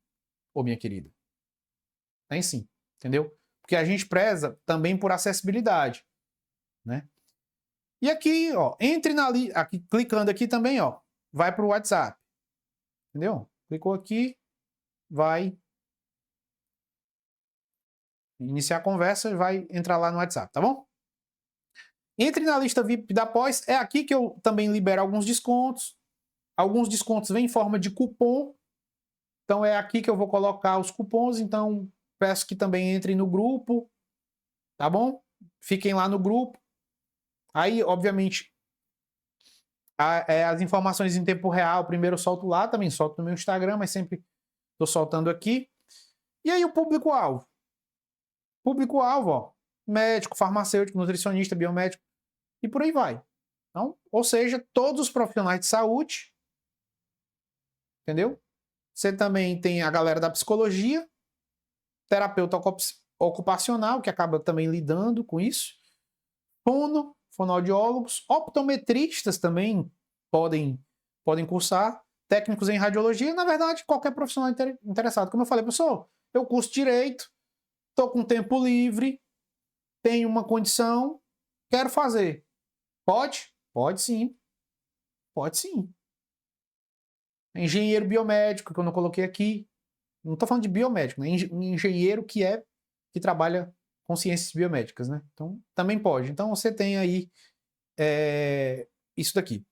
Ou minha querida. Tem sim, entendeu? Porque a gente preza também por acessibilidade, né? E aqui, ó, aqui, clicando aqui também, ó, vai para o WhatsApp. Entendeu? Clicou aqui, vai iniciar a conversa e vai entrar lá no WhatsApp, tá bom? Entre na lista VIP da pós, é aqui que eu também libero alguns descontos. Alguns descontos vêm em forma de cupom. Então é aqui que eu vou colocar os cupons, então peço que também entrem no grupo, tá bom? Fiquem lá no grupo. Aí, obviamente, As informações em tempo real, primeiro eu solto lá, também solto no meu Instagram, mas sempre estou soltando aqui. E aí o público-alvo? Público-alvo, ó, médico, farmacêutico, nutricionista, biomédico e por aí vai. Então, ou seja, todos os profissionais de saúde, entendeu? Você também tem a galera da psicologia, terapeuta ocupacional, que acaba também lidando com isso, fonoaudiólogos, optometristas também podem cursar, técnicos em radiologia, na verdade, qualquer profissional interessado. Como eu falei, pessoal, eu curso direito, estou com tempo livre, tenho uma condição, quero fazer. Pode? Pode sim. Pode sim. Engenheiro biomédico, que eu não coloquei aqui. Não estou falando de biomédico, né? Engenheiro que trabalha com ciências biomédicas, né? Então, também pode. Então, você tem aí isso daqui.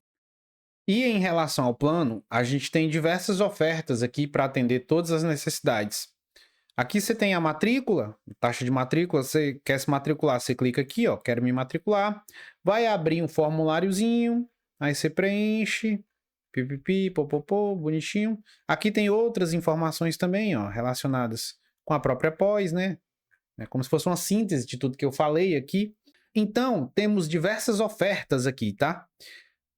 E em relação ao plano, a gente tem diversas ofertas aqui para atender todas as necessidades. Aqui você tem a matrícula, taxa de matrícula, você quer se matricular, você clica aqui, ó, quero me matricular, vai abrir um formuláriozinho, aí você preenche, pipipi, popopô, bonitinho. Aqui tem outras informações também, ó, relacionadas com a própria pós, né? É como se fosse uma síntese de tudo que eu falei aqui. Então, temos diversas ofertas aqui, tá?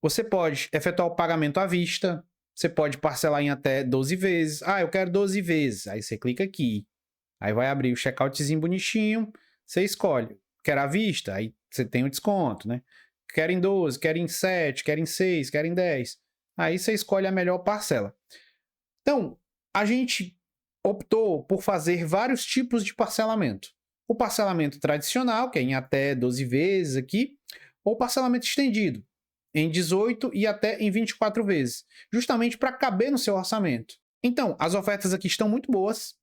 Você pode efetuar o pagamento à vista, você pode parcelar em até 12 vezes. Ah, eu quero 12 vezes. Aí você clica aqui. Aí vai abrir o checkoutzinho bonitinho, você escolhe. Quer à vista? Aí você tem o desconto, né? Quer em 12, quer em 7, quer em 6, quer em 10. Aí você escolhe a melhor parcela. Então, a gente optou por fazer vários tipos de parcelamento. O parcelamento tradicional, que é em até 12 vezes aqui, ou o parcelamento estendido, em 18 e até em 24 vezes, justamente para caber no seu orçamento. Então, as ofertas aqui estão muito boas,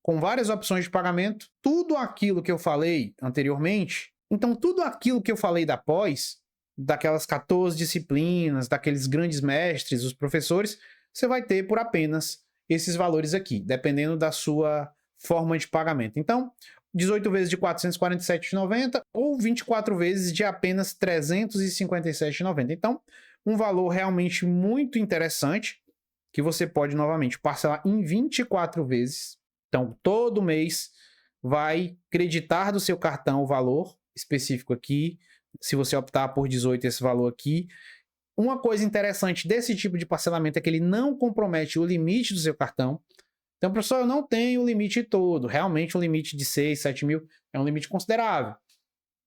com várias opções de pagamento, tudo aquilo que eu falei anteriormente. Então, tudo aquilo que eu falei da pós, daquelas 14 disciplinas, daqueles grandes mestres, os professores, você vai ter por apenas esses valores aqui, dependendo da sua forma de pagamento. Então, 18 vezes de R$ 447,90 ou 24 vezes de apenas R$ 357,90. Então, um valor realmente muito interessante, que você pode novamente parcelar em 24 vezes. Então, todo mês vai creditar do seu cartão o valor específico aqui. Se você optar por 18, esse valor aqui. Uma coisa interessante desse tipo de parcelamento é que ele não compromete o limite do seu cartão. Então, professor, eu não tenho o limite todo. Realmente, um limite de 6, 7 mil é um limite considerável.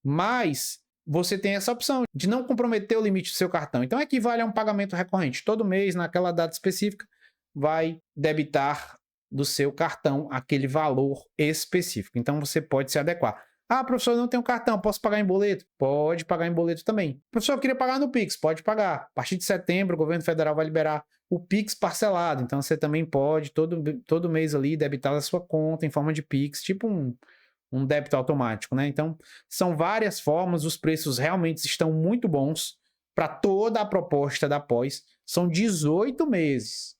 Mas você tem essa opção de não comprometer o limite do seu cartão. Então, equivale a um pagamento recorrente. Todo mês, naquela data específica, vai debitar do seu cartão aquele valor específico. Então, você pode se adequar. Ah, professor, eu não tenho cartão, posso pagar em boleto? Pode pagar em boleto também. Professor, eu queria pagar no Pix, pode pagar. A partir de setembro, o governo federal vai liberar o Pix parcelado. Então, você também pode, todo mês ali, debitar da sua conta em forma de Pix, tipo um débito automático, né? Então, são várias formas, os preços realmente estão muito bons para toda a proposta da pós. São 18 meses,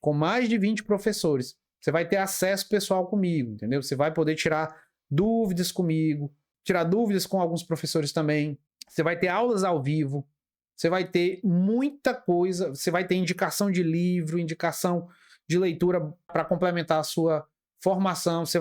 com mais de 20 professores. Você vai ter acesso pessoal comigo, entendeu? Você vai poder tirar dúvidas comigo, tirar dúvidas com alguns professores também. Você vai ter aulas ao vivo, você vai ter muita coisa, você vai ter indicação de livro, indicação de leitura para complementar a sua formação, você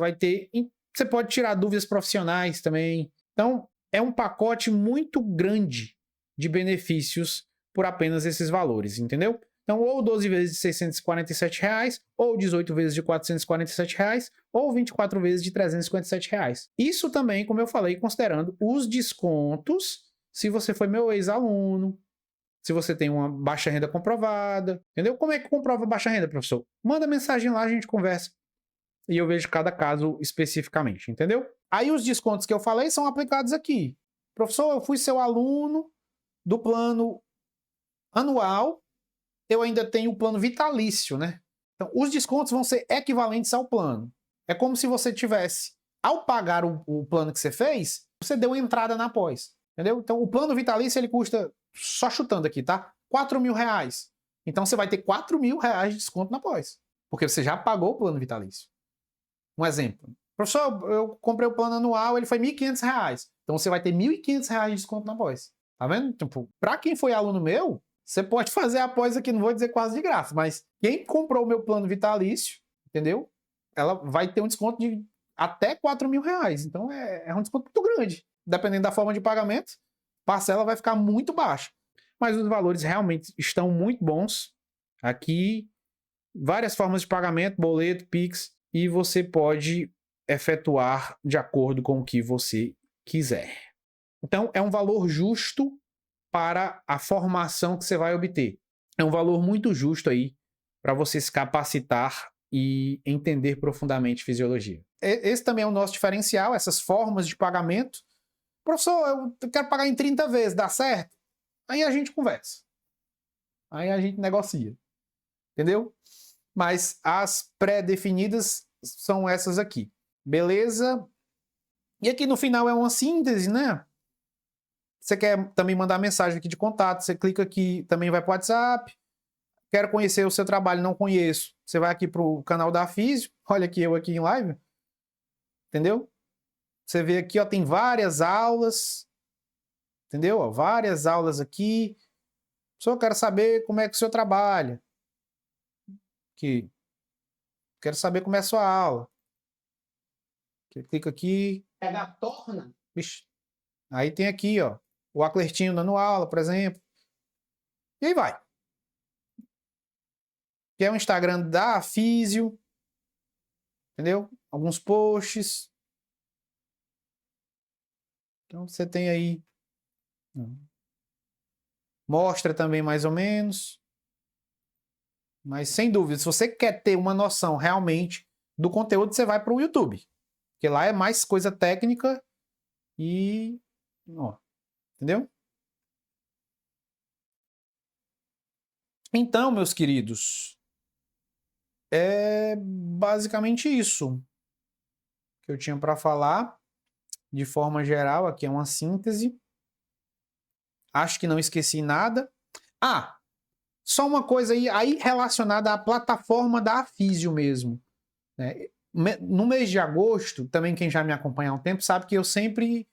pode tirar dúvidas profissionais também. Então, é um pacote muito grande de benefícios por apenas esses valores, entendeu? Então, ou 12 vezes de R$ 647, reais, ou 18 vezes de R$ 447, reais, ou 24 vezes de R$ 357. Reais. Isso também, como eu falei, considerando os descontos, se você foi meu ex-aluno, se você tem uma baixa renda comprovada, entendeu? Como é que comprova baixa renda, professor? Manda mensagem lá, a gente conversa. E eu vejo cada caso especificamente, entendeu? Aí os descontos que eu falei são aplicados aqui. Professor, eu fui seu aluno do plano anual, eu ainda tenho o plano vitalício, né? Então, os descontos vão ser equivalentes ao plano. É como se você tivesse, ao pagar o plano que você fez, você deu entrada na pós, entendeu? Então, o plano vitalício, ele custa, só chutando aqui, tá? R$ 4.000. Então, você vai ter R$ 4.000 de desconto na pós, porque você já pagou o plano vitalício. Um exemplo. Professor, eu comprei o plano anual, ele foi R$ 1.500. Então, você vai ter R$ 1.500 de desconto na pós. Tá vendo? Tipo, para quem foi aluno meu, Você pode fazer a pós aqui, não vou dizer quase de graça, mas quem comprou o meu plano vitalício, entendeu? Ela vai ter um desconto de até R$ 4.000. Então é um desconto muito grande. Dependendo da forma de pagamento, parcela vai ficar muito baixa. Mas os valores realmente estão muito bons. Aqui, várias formas de pagamento, boleto, Pix, e você pode efetuar de acordo com o que você quiser. Então, é um valor justo para a formação que você vai obter. É um valor muito justo aí para você se capacitar e entender profundamente fisiologia. Esse também é o nosso diferencial, essas formas de pagamento. Professor, eu quero pagar em 30 vezes, dá certo? Aí a gente conversa. Aí a gente negocia. Entendeu? Mas as pré-definidas são essas aqui. Beleza? E aqui no final é uma síntese, né? Você quer também mandar mensagem aqui de contato, você clica aqui, também vai para o WhatsApp. Quero conhecer o seu trabalho, não conheço. Você vai aqui para o canal da Físio. Olha aqui eu aqui em live. Entendeu? Você vê aqui, ó, tem várias aulas. Entendeu? Ó, várias aulas aqui. Só quero saber como é que o senhor trabalha. Aqui. Quero saber como é a sua aula. Clica aqui. Pegar torna. Vixe. Aí tem aqui, ó, o Aclertinho dando aula, por exemplo. E aí vai. Que é o Instagram da Físio. Entendeu? Alguns posts. Então você tem aí. Mostra também mais ou menos. Mas sem dúvida, se você quer ter uma noção realmente do conteúdo, você vai para o YouTube. Porque lá é mais coisa técnica e... Ó, entendeu? Então, meus queridos, é basicamente isso que eu tinha para falar. De forma geral, aqui é uma síntese. Acho que não esqueci nada. Ah, só uma coisa aí relacionada à plataforma da Físio mesmo. Né? No mês de agosto, também quem já me acompanha há um tempo sabe que eu sempre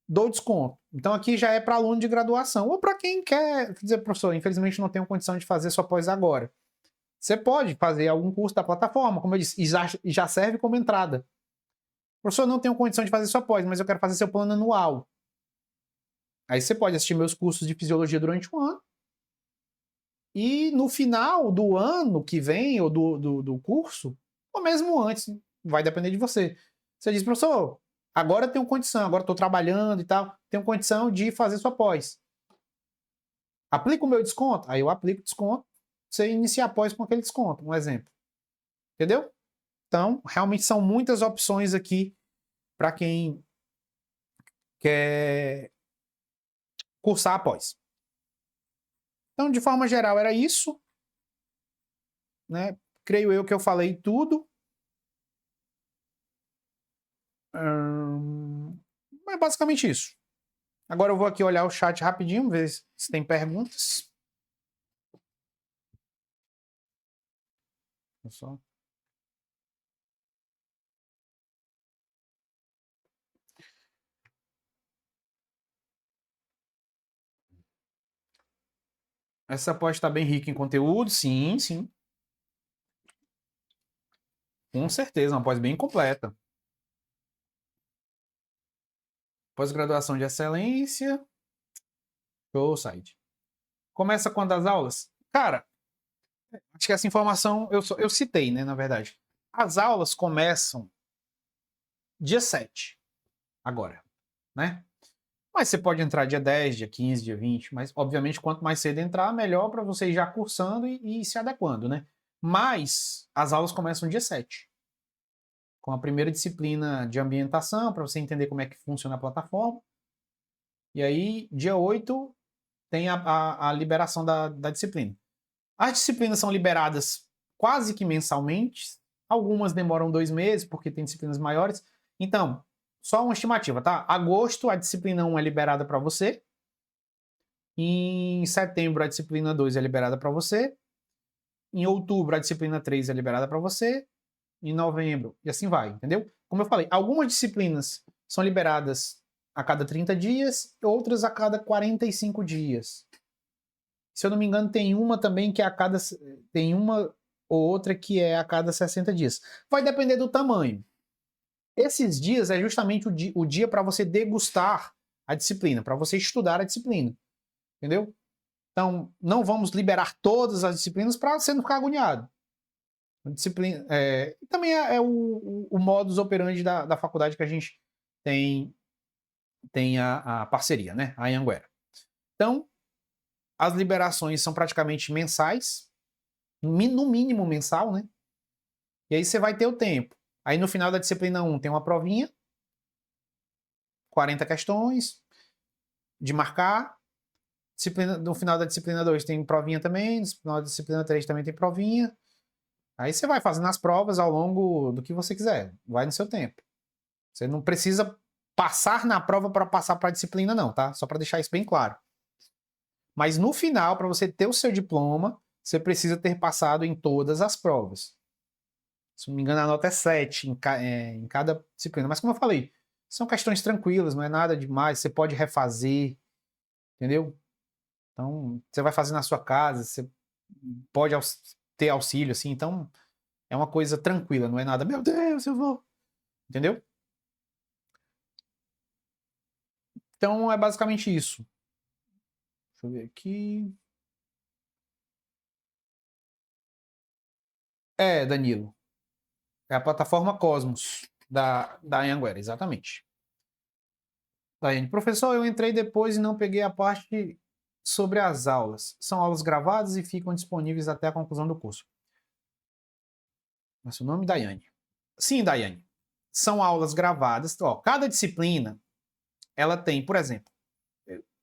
dou desconto. Então aqui já é para aluno de graduação ou para quem quer dizer, professor, infelizmente não tenho condição de fazer só pós agora. Você pode fazer algum curso da plataforma, como eu disse, e já serve como entrada. Professor, não tenho condição de fazer só pós, mas eu quero fazer seu plano anual. Aí você pode assistir meus cursos de fisiologia durante um ano. E no final do ano que vem, ou do curso, ou mesmo antes, vai depender de você. Você diz, professor, agora eu tenho condição, agora estou trabalhando e tal, tenho condição de fazer sua pós. Aplica o meu desconto? Aí eu aplico o desconto, você inicia a pós com aquele desconto, um exemplo. Entendeu? Então, realmente são muitas opções aqui para quem quer cursar a pós. Então, de forma geral, era isso. Né? Creio eu que eu falei tudo. É basicamente isso. Agora eu vou aqui olhar o chat rapidinho, ver se tem perguntas. Só. Essa pode estar bem rica em conteúdo, sim, sim. Com certeza, uma pós bem completa. Pós-graduação de excelência. Show, site. Começa quando as aulas? Cara, acho que essa informação eu citei, né, na verdade. As aulas começam dia 7, agora, né? Mas você pode entrar dia 10, dia 15, dia 20, mas obviamente quanto mais cedo entrar, melhor para você ir já cursando e se adequando, né? Mas as aulas começam dia 7, com a primeira disciplina de ambientação, para você entender como é que funciona a plataforma. E aí, dia 8, tem a liberação da disciplina. As disciplinas são liberadas quase que mensalmente, algumas demoram 2 meses, porque tem disciplinas maiores. Então, só uma estimativa, tá? Agosto, a disciplina 1 é liberada para você. Em setembro, a disciplina 2 é liberada para você. Em outubro, a disciplina 3 é liberada para você. Em novembro, e assim vai, entendeu? Como eu falei, algumas disciplinas são liberadas a cada 30 dias, outras a cada 45 dias. Se eu não me engano, tem uma também que é tem uma ou outra que é a cada 60 dias. Vai depender do tamanho. Esses dias é justamente o dia para você degustar a disciplina, para você estudar a disciplina. Entendeu? Então, não vamos liberar todas as disciplinas para você não ficar agoniado. Disciplina, também é o modus operandi da faculdade que a gente tem a parceria, né? A Anhanguera. Então, as liberações são praticamente mensais, no mínimo mensal, né? E aí você vai ter o tempo. Aí no final da disciplina 1 tem uma provinha, 40 questões de marcar. No final da disciplina 2 tem provinha também, no final da disciplina 3 também tem provinha. Aí você vai fazendo as provas ao longo do que você quiser, vai no seu tempo. Você não precisa passar na prova para passar para a disciplina não, tá? Só para deixar isso bem claro. Mas no final, para você ter o seu diploma, você precisa ter passado em todas as provas. Se não me engano, a nota é 7 em cada disciplina. Mas como eu falei, são questões tranquilas, não é nada demais, você pode refazer, entendeu? Então, você vai fazer na sua casa, você pode ter auxílio, assim, então é uma coisa tranquila, não é nada, meu Deus, eu vou, entendeu? Então, é basicamente isso. Deixa eu ver aqui. Danilo, é a plataforma Cosmos da Anhanguera, exatamente. Daiane, professor, eu entrei depois e não peguei a parte sobre as aulas. São aulas gravadas e ficam disponíveis até a conclusão do curso. Mas o nome Daiane. Sim, Daiane. São aulas gravadas. Ó, cada disciplina, ela tem, por exemplo,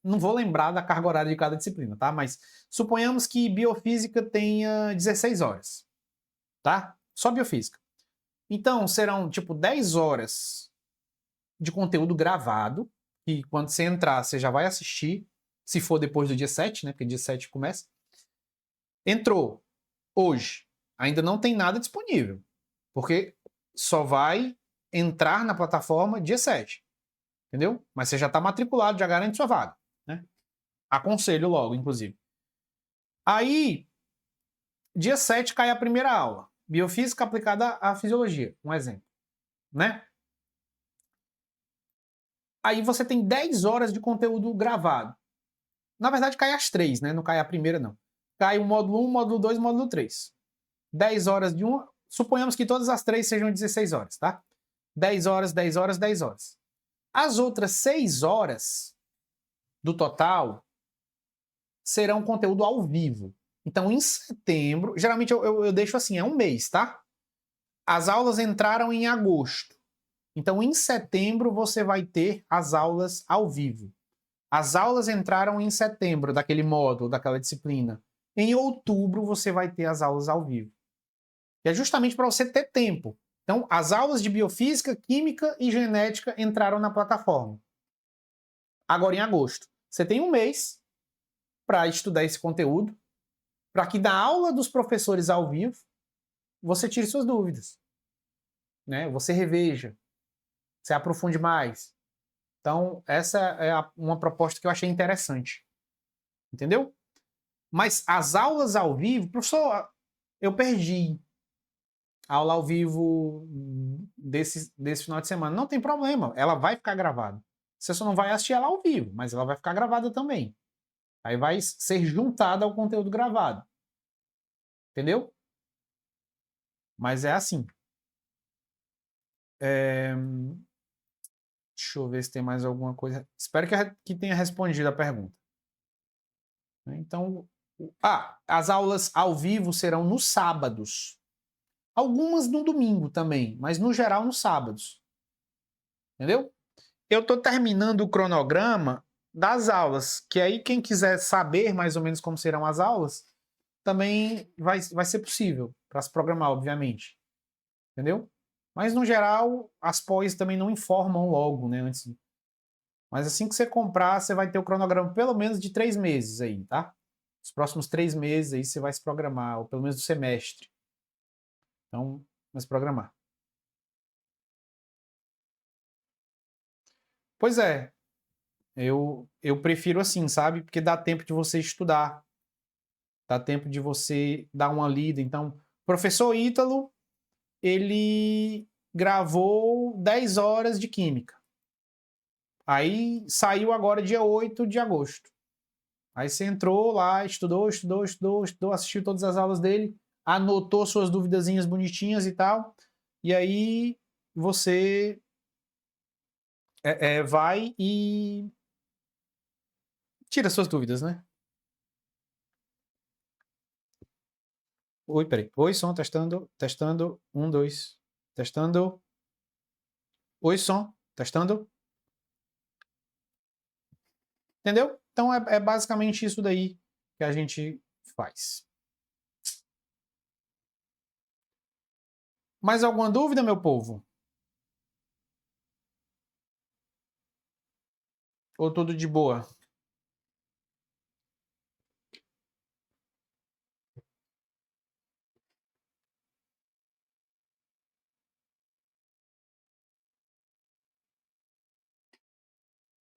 não vou lembrar da carga horária de cada disciplina, tá? Mas suponhamos que biofísica tenha 16 horas, tá? Só biofísica. Então, serão, tipo, 10 horas de conteúdo gravado, que quando você entrar, você já vai assistir, se for depois do dia 7, né? Porque dia 7 começa. Entrou hoje. Ainda não tem nada disponível, porque só vai entrar na plataforma dia 7. Entendeu? Mas você já está matriculado, já garante sua vaga, né? Aconselho logo, inclusive. Aí, dia 7 cai a primeira aula. Biofísica aplicada à fisiologia, um exemplo, né? Aí você tem 10 horas de conteúdo gravado. Na verdade, cai as 3, né? Não cai a primeira, não. Cai o módulo 1, módulo 2 e módulo 3. 10 horas de uma. Suponhamos que todas as 3 sejam 16 horas, tá? 10 horas, 10 horas, 10 horas. As outras 6 horas do total serão conteúdo ao vivo. Então, em setembro, geralmente eu deixo assim, é um mês, tá? As aulas entraram em agosto. Então, em setembro, você vai ter as aulas ao vivo. As aulas entraram em setembro, daquele módulo, daquela disciplina. Em outubro, você vai ter as aulas ao vivo. E é justamente para você ter tempo. Então, as aulas de biofísica, química e genética entraram na plataforma. Agora, em agosto. Você tem um mês para estudar esse conteúdo, para que da aula dos professores ao vivo, você tire suas dúvidas. Né? Você reveja, você aprofunde mais. Então, essa é uma proposta que eu achei interessante. Entendeu? Mas as aulas ao vivo, professor, eu perdi a aula ao vivo desse final de semana. Não tem problema, ela vai ficar gravada. Você só não vai assistir ela ao vivo, mas ela vai ficar gravada também. Aí vai ser juntada ao conteúdo gravado. Entendeu? Mas é assim. Deixa eu ver se tem mais alguma coisa. Espero que tenha respondido a pergunta. Então, as aulas ao vivo serão nos sábados. Algumas no domingo também, mas no geral nos sábados. Entendeu? Eu estou terminando o cronograma das aulas, que aí quem quiser saber mais ou menos como serão as aulas, também vai ser possível para se programar, obviamente. Entendeu? Mas no geral, as pós também não informam logo, né? Antes. Mas assim que você comprar, você vai ter o cronograma pelo menos de 3 meses aí, tá? Os próximos 3 meses aí você vai se programar, ou pelo menos do semestre. Então, vai se programar. Pois é, eu prefiro assim, sabe? Porque dá tempo de você estudar. Dá tempo de você dar uma lida. Então, professor Ítalo, ele gravou 10 horas de química. Aí saiu agora dia 8 de agosto. Aí você entrou lá, estudou, assistiu todas as aulas dele, anotou suas duvidazinhas bonitinhas e tal. E aí você vai e tira suas dúvidas, né? Oi, peraí. Oi, som, testando, testando. 1, 2. Testando. Oi, som, testando. Entendeu? Então é basicamente isso daí que a gente faz. Mais alguma dúvida, meu povo? Ou tudo de boa?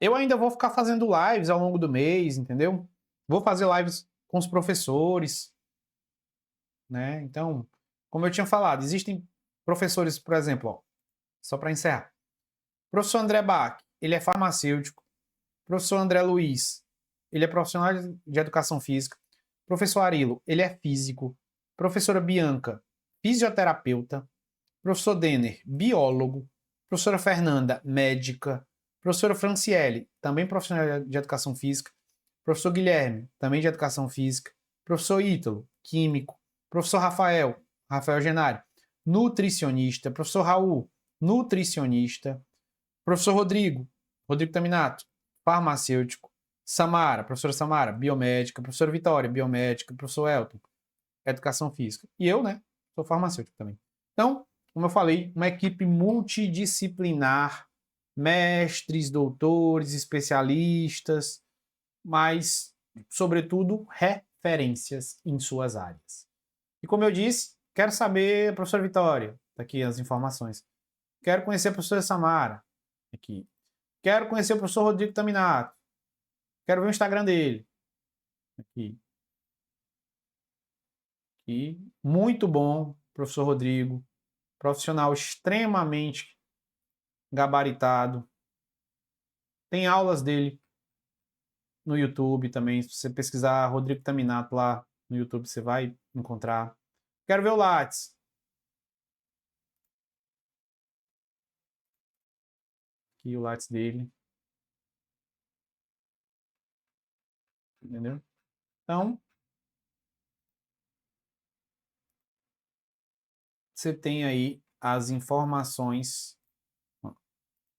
Eu ainda vou ficar fazendo lives ao longo do mês, entendeu? Vou fazer lives com os professores, né? Então, como eu tinha falado, existem professores, por exemplo, ó, só para encerrar. Professor André Bach, ele é farmacêutico. Professor André Luiz, ele é profissional de educação física. Professor Arilo, ele é físico. Professora Bianca, fisioterapeuta. Professor Denner, biólogo. Professora Fernanda, médica. Professora Franciele, também profissional de educação física. Professor Guilherme, também de educação física. Professor Ítalo, químico. Professor Rafael, Rafael Genário, nutricionista. Professor Raul, nutricionista. Professor Rodrigo, Rodrigo Taminato, farmacêutico. Samara, professora Samara, biomédica. Professora Vitória, biomédica. Professor Elton, educação física. E eu, né, sou farmacêutico também. Então, como eu falei, uma equipe multidisciplinar, mestres, doutores, especialistas, mas, sobretudo, referências em suas áreas. E como eu disse, quero saber, professora Vitória, tá aqui as informações. Quero conhecer a professora Samara, aqui. Quero conhecer o professor Rodrigo Taminato. Quero ver o Instagram dele, aqui. Aqui. Muito bom, professor Rodrigo. Profissional extremamente gabaritado. Tem aulas dele no YouTube também. Se você pesquisar Rodrigo Taminato lá no YouTube, você vai encontrar. Quero ver o Lattes. Aqui o Lattes dele. Entendeu? Então, você tem aí as informações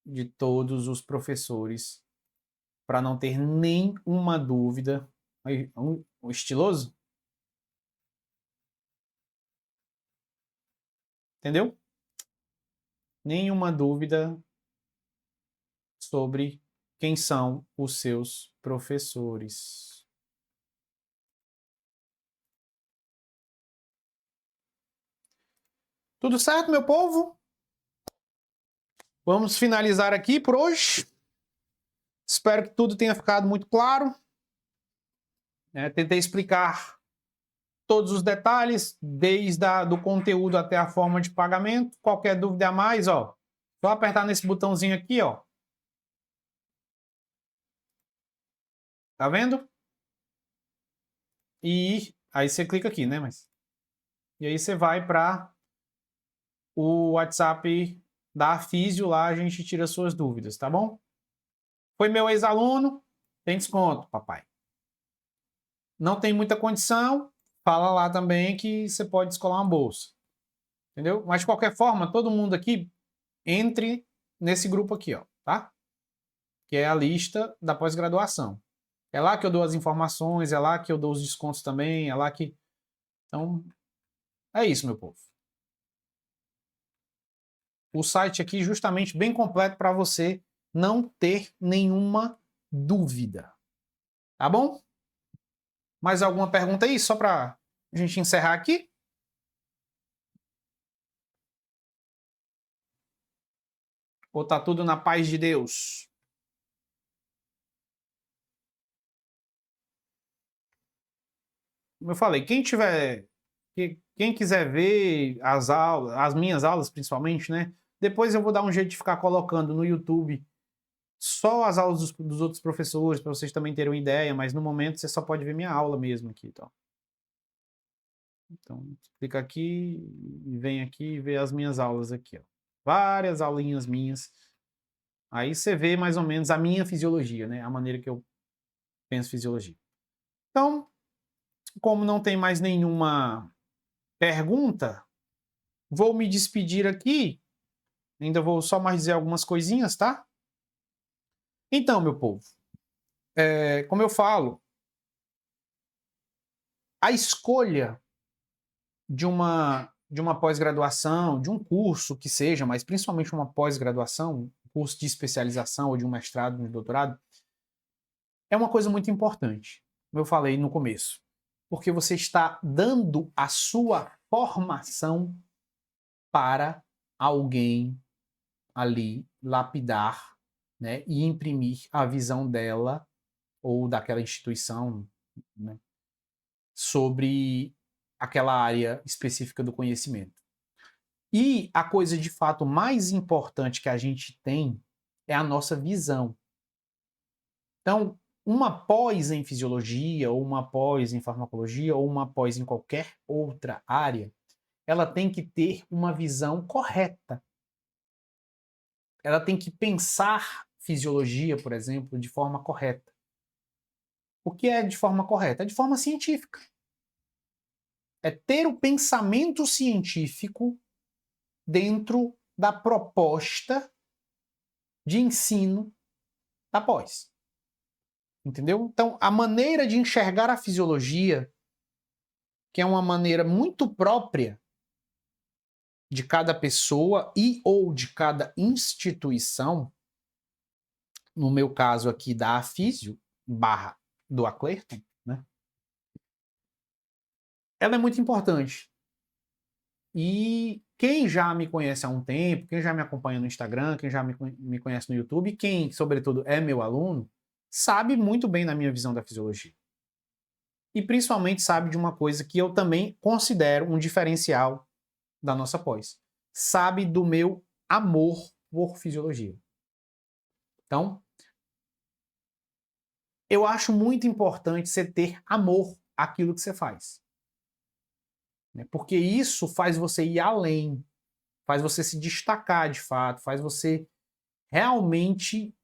de todos os professores para não ter nenhuma dúvida. Aí, um estiloso? Entendeu? Nenhuma dúvida sobre quem são os seus professores. Tudo certo, meu povo? Vamos finalizar aqui por hoje. Espero que tudo tenha ficado muito claro. Tentei explicar todos os detalhes, desde do conteúdo até a forma de pagamento. Qualquer dúvida a mais, ó, só apertar nesse botãozinho aqui, ó. Tá vendo? E aí você clica aqui, né? E aí você vai para o WhatsApp da Afísio, lá a gente tira suas dúvidas, tá bom? Foi meu ex-aluno, tem desconto, papai. Não tem muita condição, fala lá também que você pode descolar uma bolsa. Entendeu? Mas de qualquer forma, todo mundo aqui entre nesse grupo aqui, ó, tá? Que é a lista da pós-graduação. É lá que eu dou as informações, é lá que eu dou os descontos também, é lá que... Então, é isso, meu povo. O site aqui justamente bem completo para você não ter nenhuma dúvida. Tá bom? Mais alguma pergunta aí, só para a gente encerrar aqui? Ou tá tudo na paz de Deus? como eu falei, quem quiser ver as aulas, as minhas aulas principalmente, né? Depois eu vou dar um jeito de ficar colocando no YouTube só as aulas dos outros professores, para vocês também terem uma ideia, mas no momento você só pode ver minha aula mesmo aqui, tá? Então, clica aqui e vem aqui e vê as minhas aulas aqui, ó. Várias aulinhas minhas. Aí você vê mais ou menos a minha fisiologia, né? A maneira que eu penso fisiologia. Então, como não tem mais nenhuma pergunta, vou me despedir aqui. Ainda vou só mais dizer algumas coisinhas, tá? Então, meu povo, como eu falo, a escolha de uma pós-graduação, de um curso que seja, mas principalmente uma pós-graduação, um curso de especialização ou de um mestrado, de um doutorado, é uma coisa muito importante, como eu falei no começo, porque você está dando a sua formação para alguém ali lapidar, né, e imprimir a visão dela ou daquela instituição, né, sobre aquela área específica do conhecimento. E a coisa de fato mais importante que a gente tem é a nossa visão. Então, uma pós em fisiologia, ou uma pós em farmacologia, ou uma pós em qualquer outra área, ela tem que ter uma visão correta. Ela tem que pensar fisiologia, por exemplo, de forma correta. O que é de forma correta? É de forma científica. É ter o pensamento científico dentro da proposta de ensino da pós. Entendeu? Então, a maneira de enxergar a fisiologia, que é uma maneira muito própria de cada pessoa e ou de cada instituição, no meu caso aqui da Afísio, barra do Aclerton, né? Ela é muito importante. E quem já me conhece há um tempo, quem já me acompanha no Instagram, quem já me conhece no YouTube, quem, sobretudo, é meu aluno, sabe muito bem da minha visão da fisiologia. E principalmente sabe de uma coisa que eu também considero um diferencial da nossa pós. Sabe do meu amor por fisiologia. Então, eu acho muito importante você ter amor àquilo que você faz. Porque isso faz você ir além, faz você se destacar de fato, faz você realmente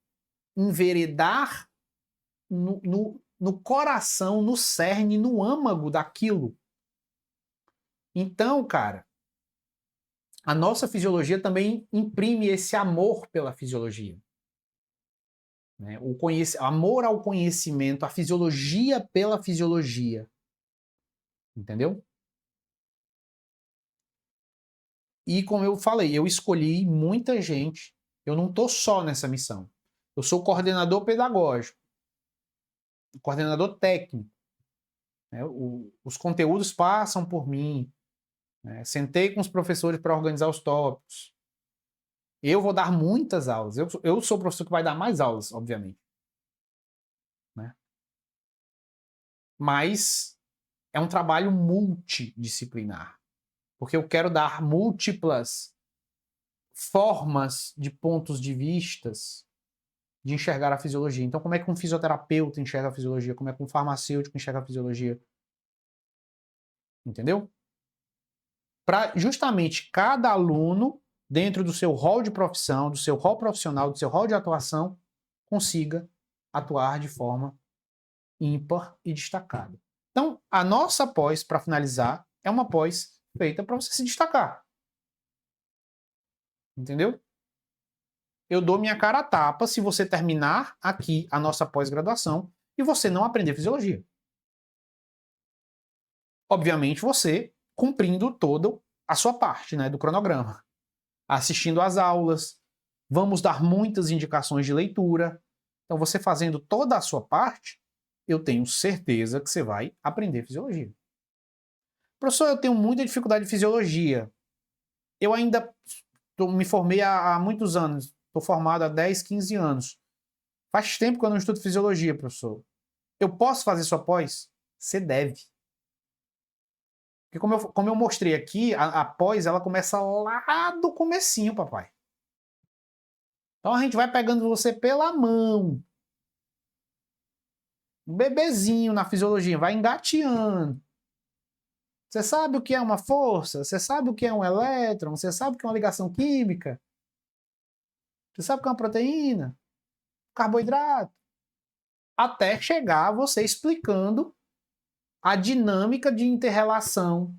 enveredar no coração, no cerne, no âmago daquilo. Então, cara, a nossa fisiologia também imprime esse amor pela fisiologia. Né? O amor ao conhecimento, a fisiologia pela fisiologia. Entendeu? E como eu falei, eu escolhi muita gente. Eu não estou só nessa missão. Eu sou coordenador pedagógico, coordenador técnico. Né? Os conteúdos passam por mim. Né? Sentei com os professores para organizar os tópicos. Eu vou dar muitas aulas. Eu sou o professor que vai dar mais aulas, obviamente. Né? Mas é um trabalho multidisciplinar. Porque eu quero dar múltiplas formas de pontos de vistas de enxergar a fisiologia. Então, como é que um fisioterapeuta enxerga a fisiologia? Como é que um farmacêutico enxerga a fisiologia? Entendeu? Para justamente cada aluno, dentro do seu rol de profissão, do seu rol profissional, do seu rol de atuação, consiga atuar de forma ímpar e destacada. Então, a nossa pós, para finalizar, é uma pós feita para você se destacar. Entendeu? Eu dou minha cara a tapa se você terminar aqui a nossa pós-graduação e você não aprender fisiologia. Obviamente você cumprindo toda a sua parte, né, do cronograma. Assistindo às aulas, vamos dar muitas indicações de leitura. Então você fazendo toda a sua parte, eu tenho certeza que você vai aprender fisiologia. Professor, eu tenho muita dificuldade de fisiologia. Eu ainda me formei há muitos anos. Estou formado há 10, 15 anos. Faz tempo que eu não estudo fisiologia, professor. Eu posso fazer sua pós? Você deve. Porque como eu mostrei aqui, a pós ela começa lá do comecinho, papai. Então a gente vai pegando você pela mão. Um bebezinho na fisiologia, vai engateando. Você sabe o que é uma força? Você sabe o que é um elétron? Você sabe o que é uma ligação química? Você sabe o que é uma proteína? Carboidrato? Até chegar você explicando a dinâmica de interrelação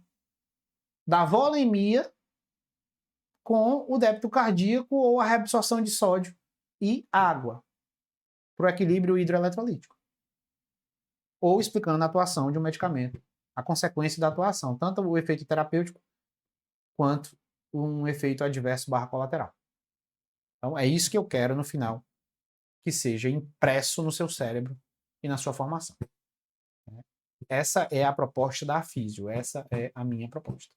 da volemia com o débito cardíaco ou a reabsorção de sódio e água para o equilíbrio hidroeletrolítico. Ou explicando a atuação de um medicamento, a consequência da atuação, tanto o efeito terapêutico quanto um efeito adverso / colateral. Então é isso que eu quero no final, que seja impresso no seu cérebro e na sua formação. Essa é a proposta da Físio, essa é a minha proposta.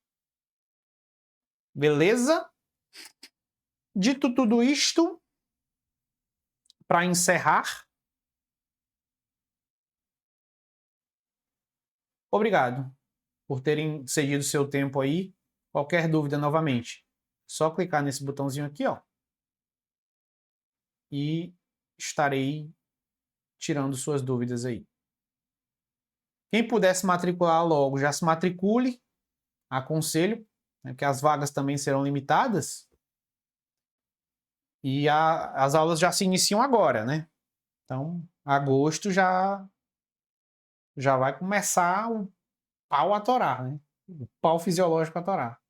Beleza? Dito tudo isto, para encerrar, obrigado por terem cedido seu tempo aí. Qualquer dúvida, novamente, só clicar nesse botãozinho aqui, ó, e estarei tirando suas dúvidas aí. Quem puder se matricular logo, já se matricule, aconselho, né, que as vagas também serão limitadas. E as aulas já se iniciam agora, né? Então, agosto já vai começar o pau a torar, né? O pau fisiológico a torar.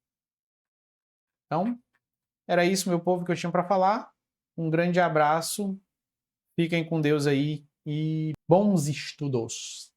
Então, era isso, meu povo, que eu tinha para falar. Um grande abraço, fiquem com Deus aí e bons estudos!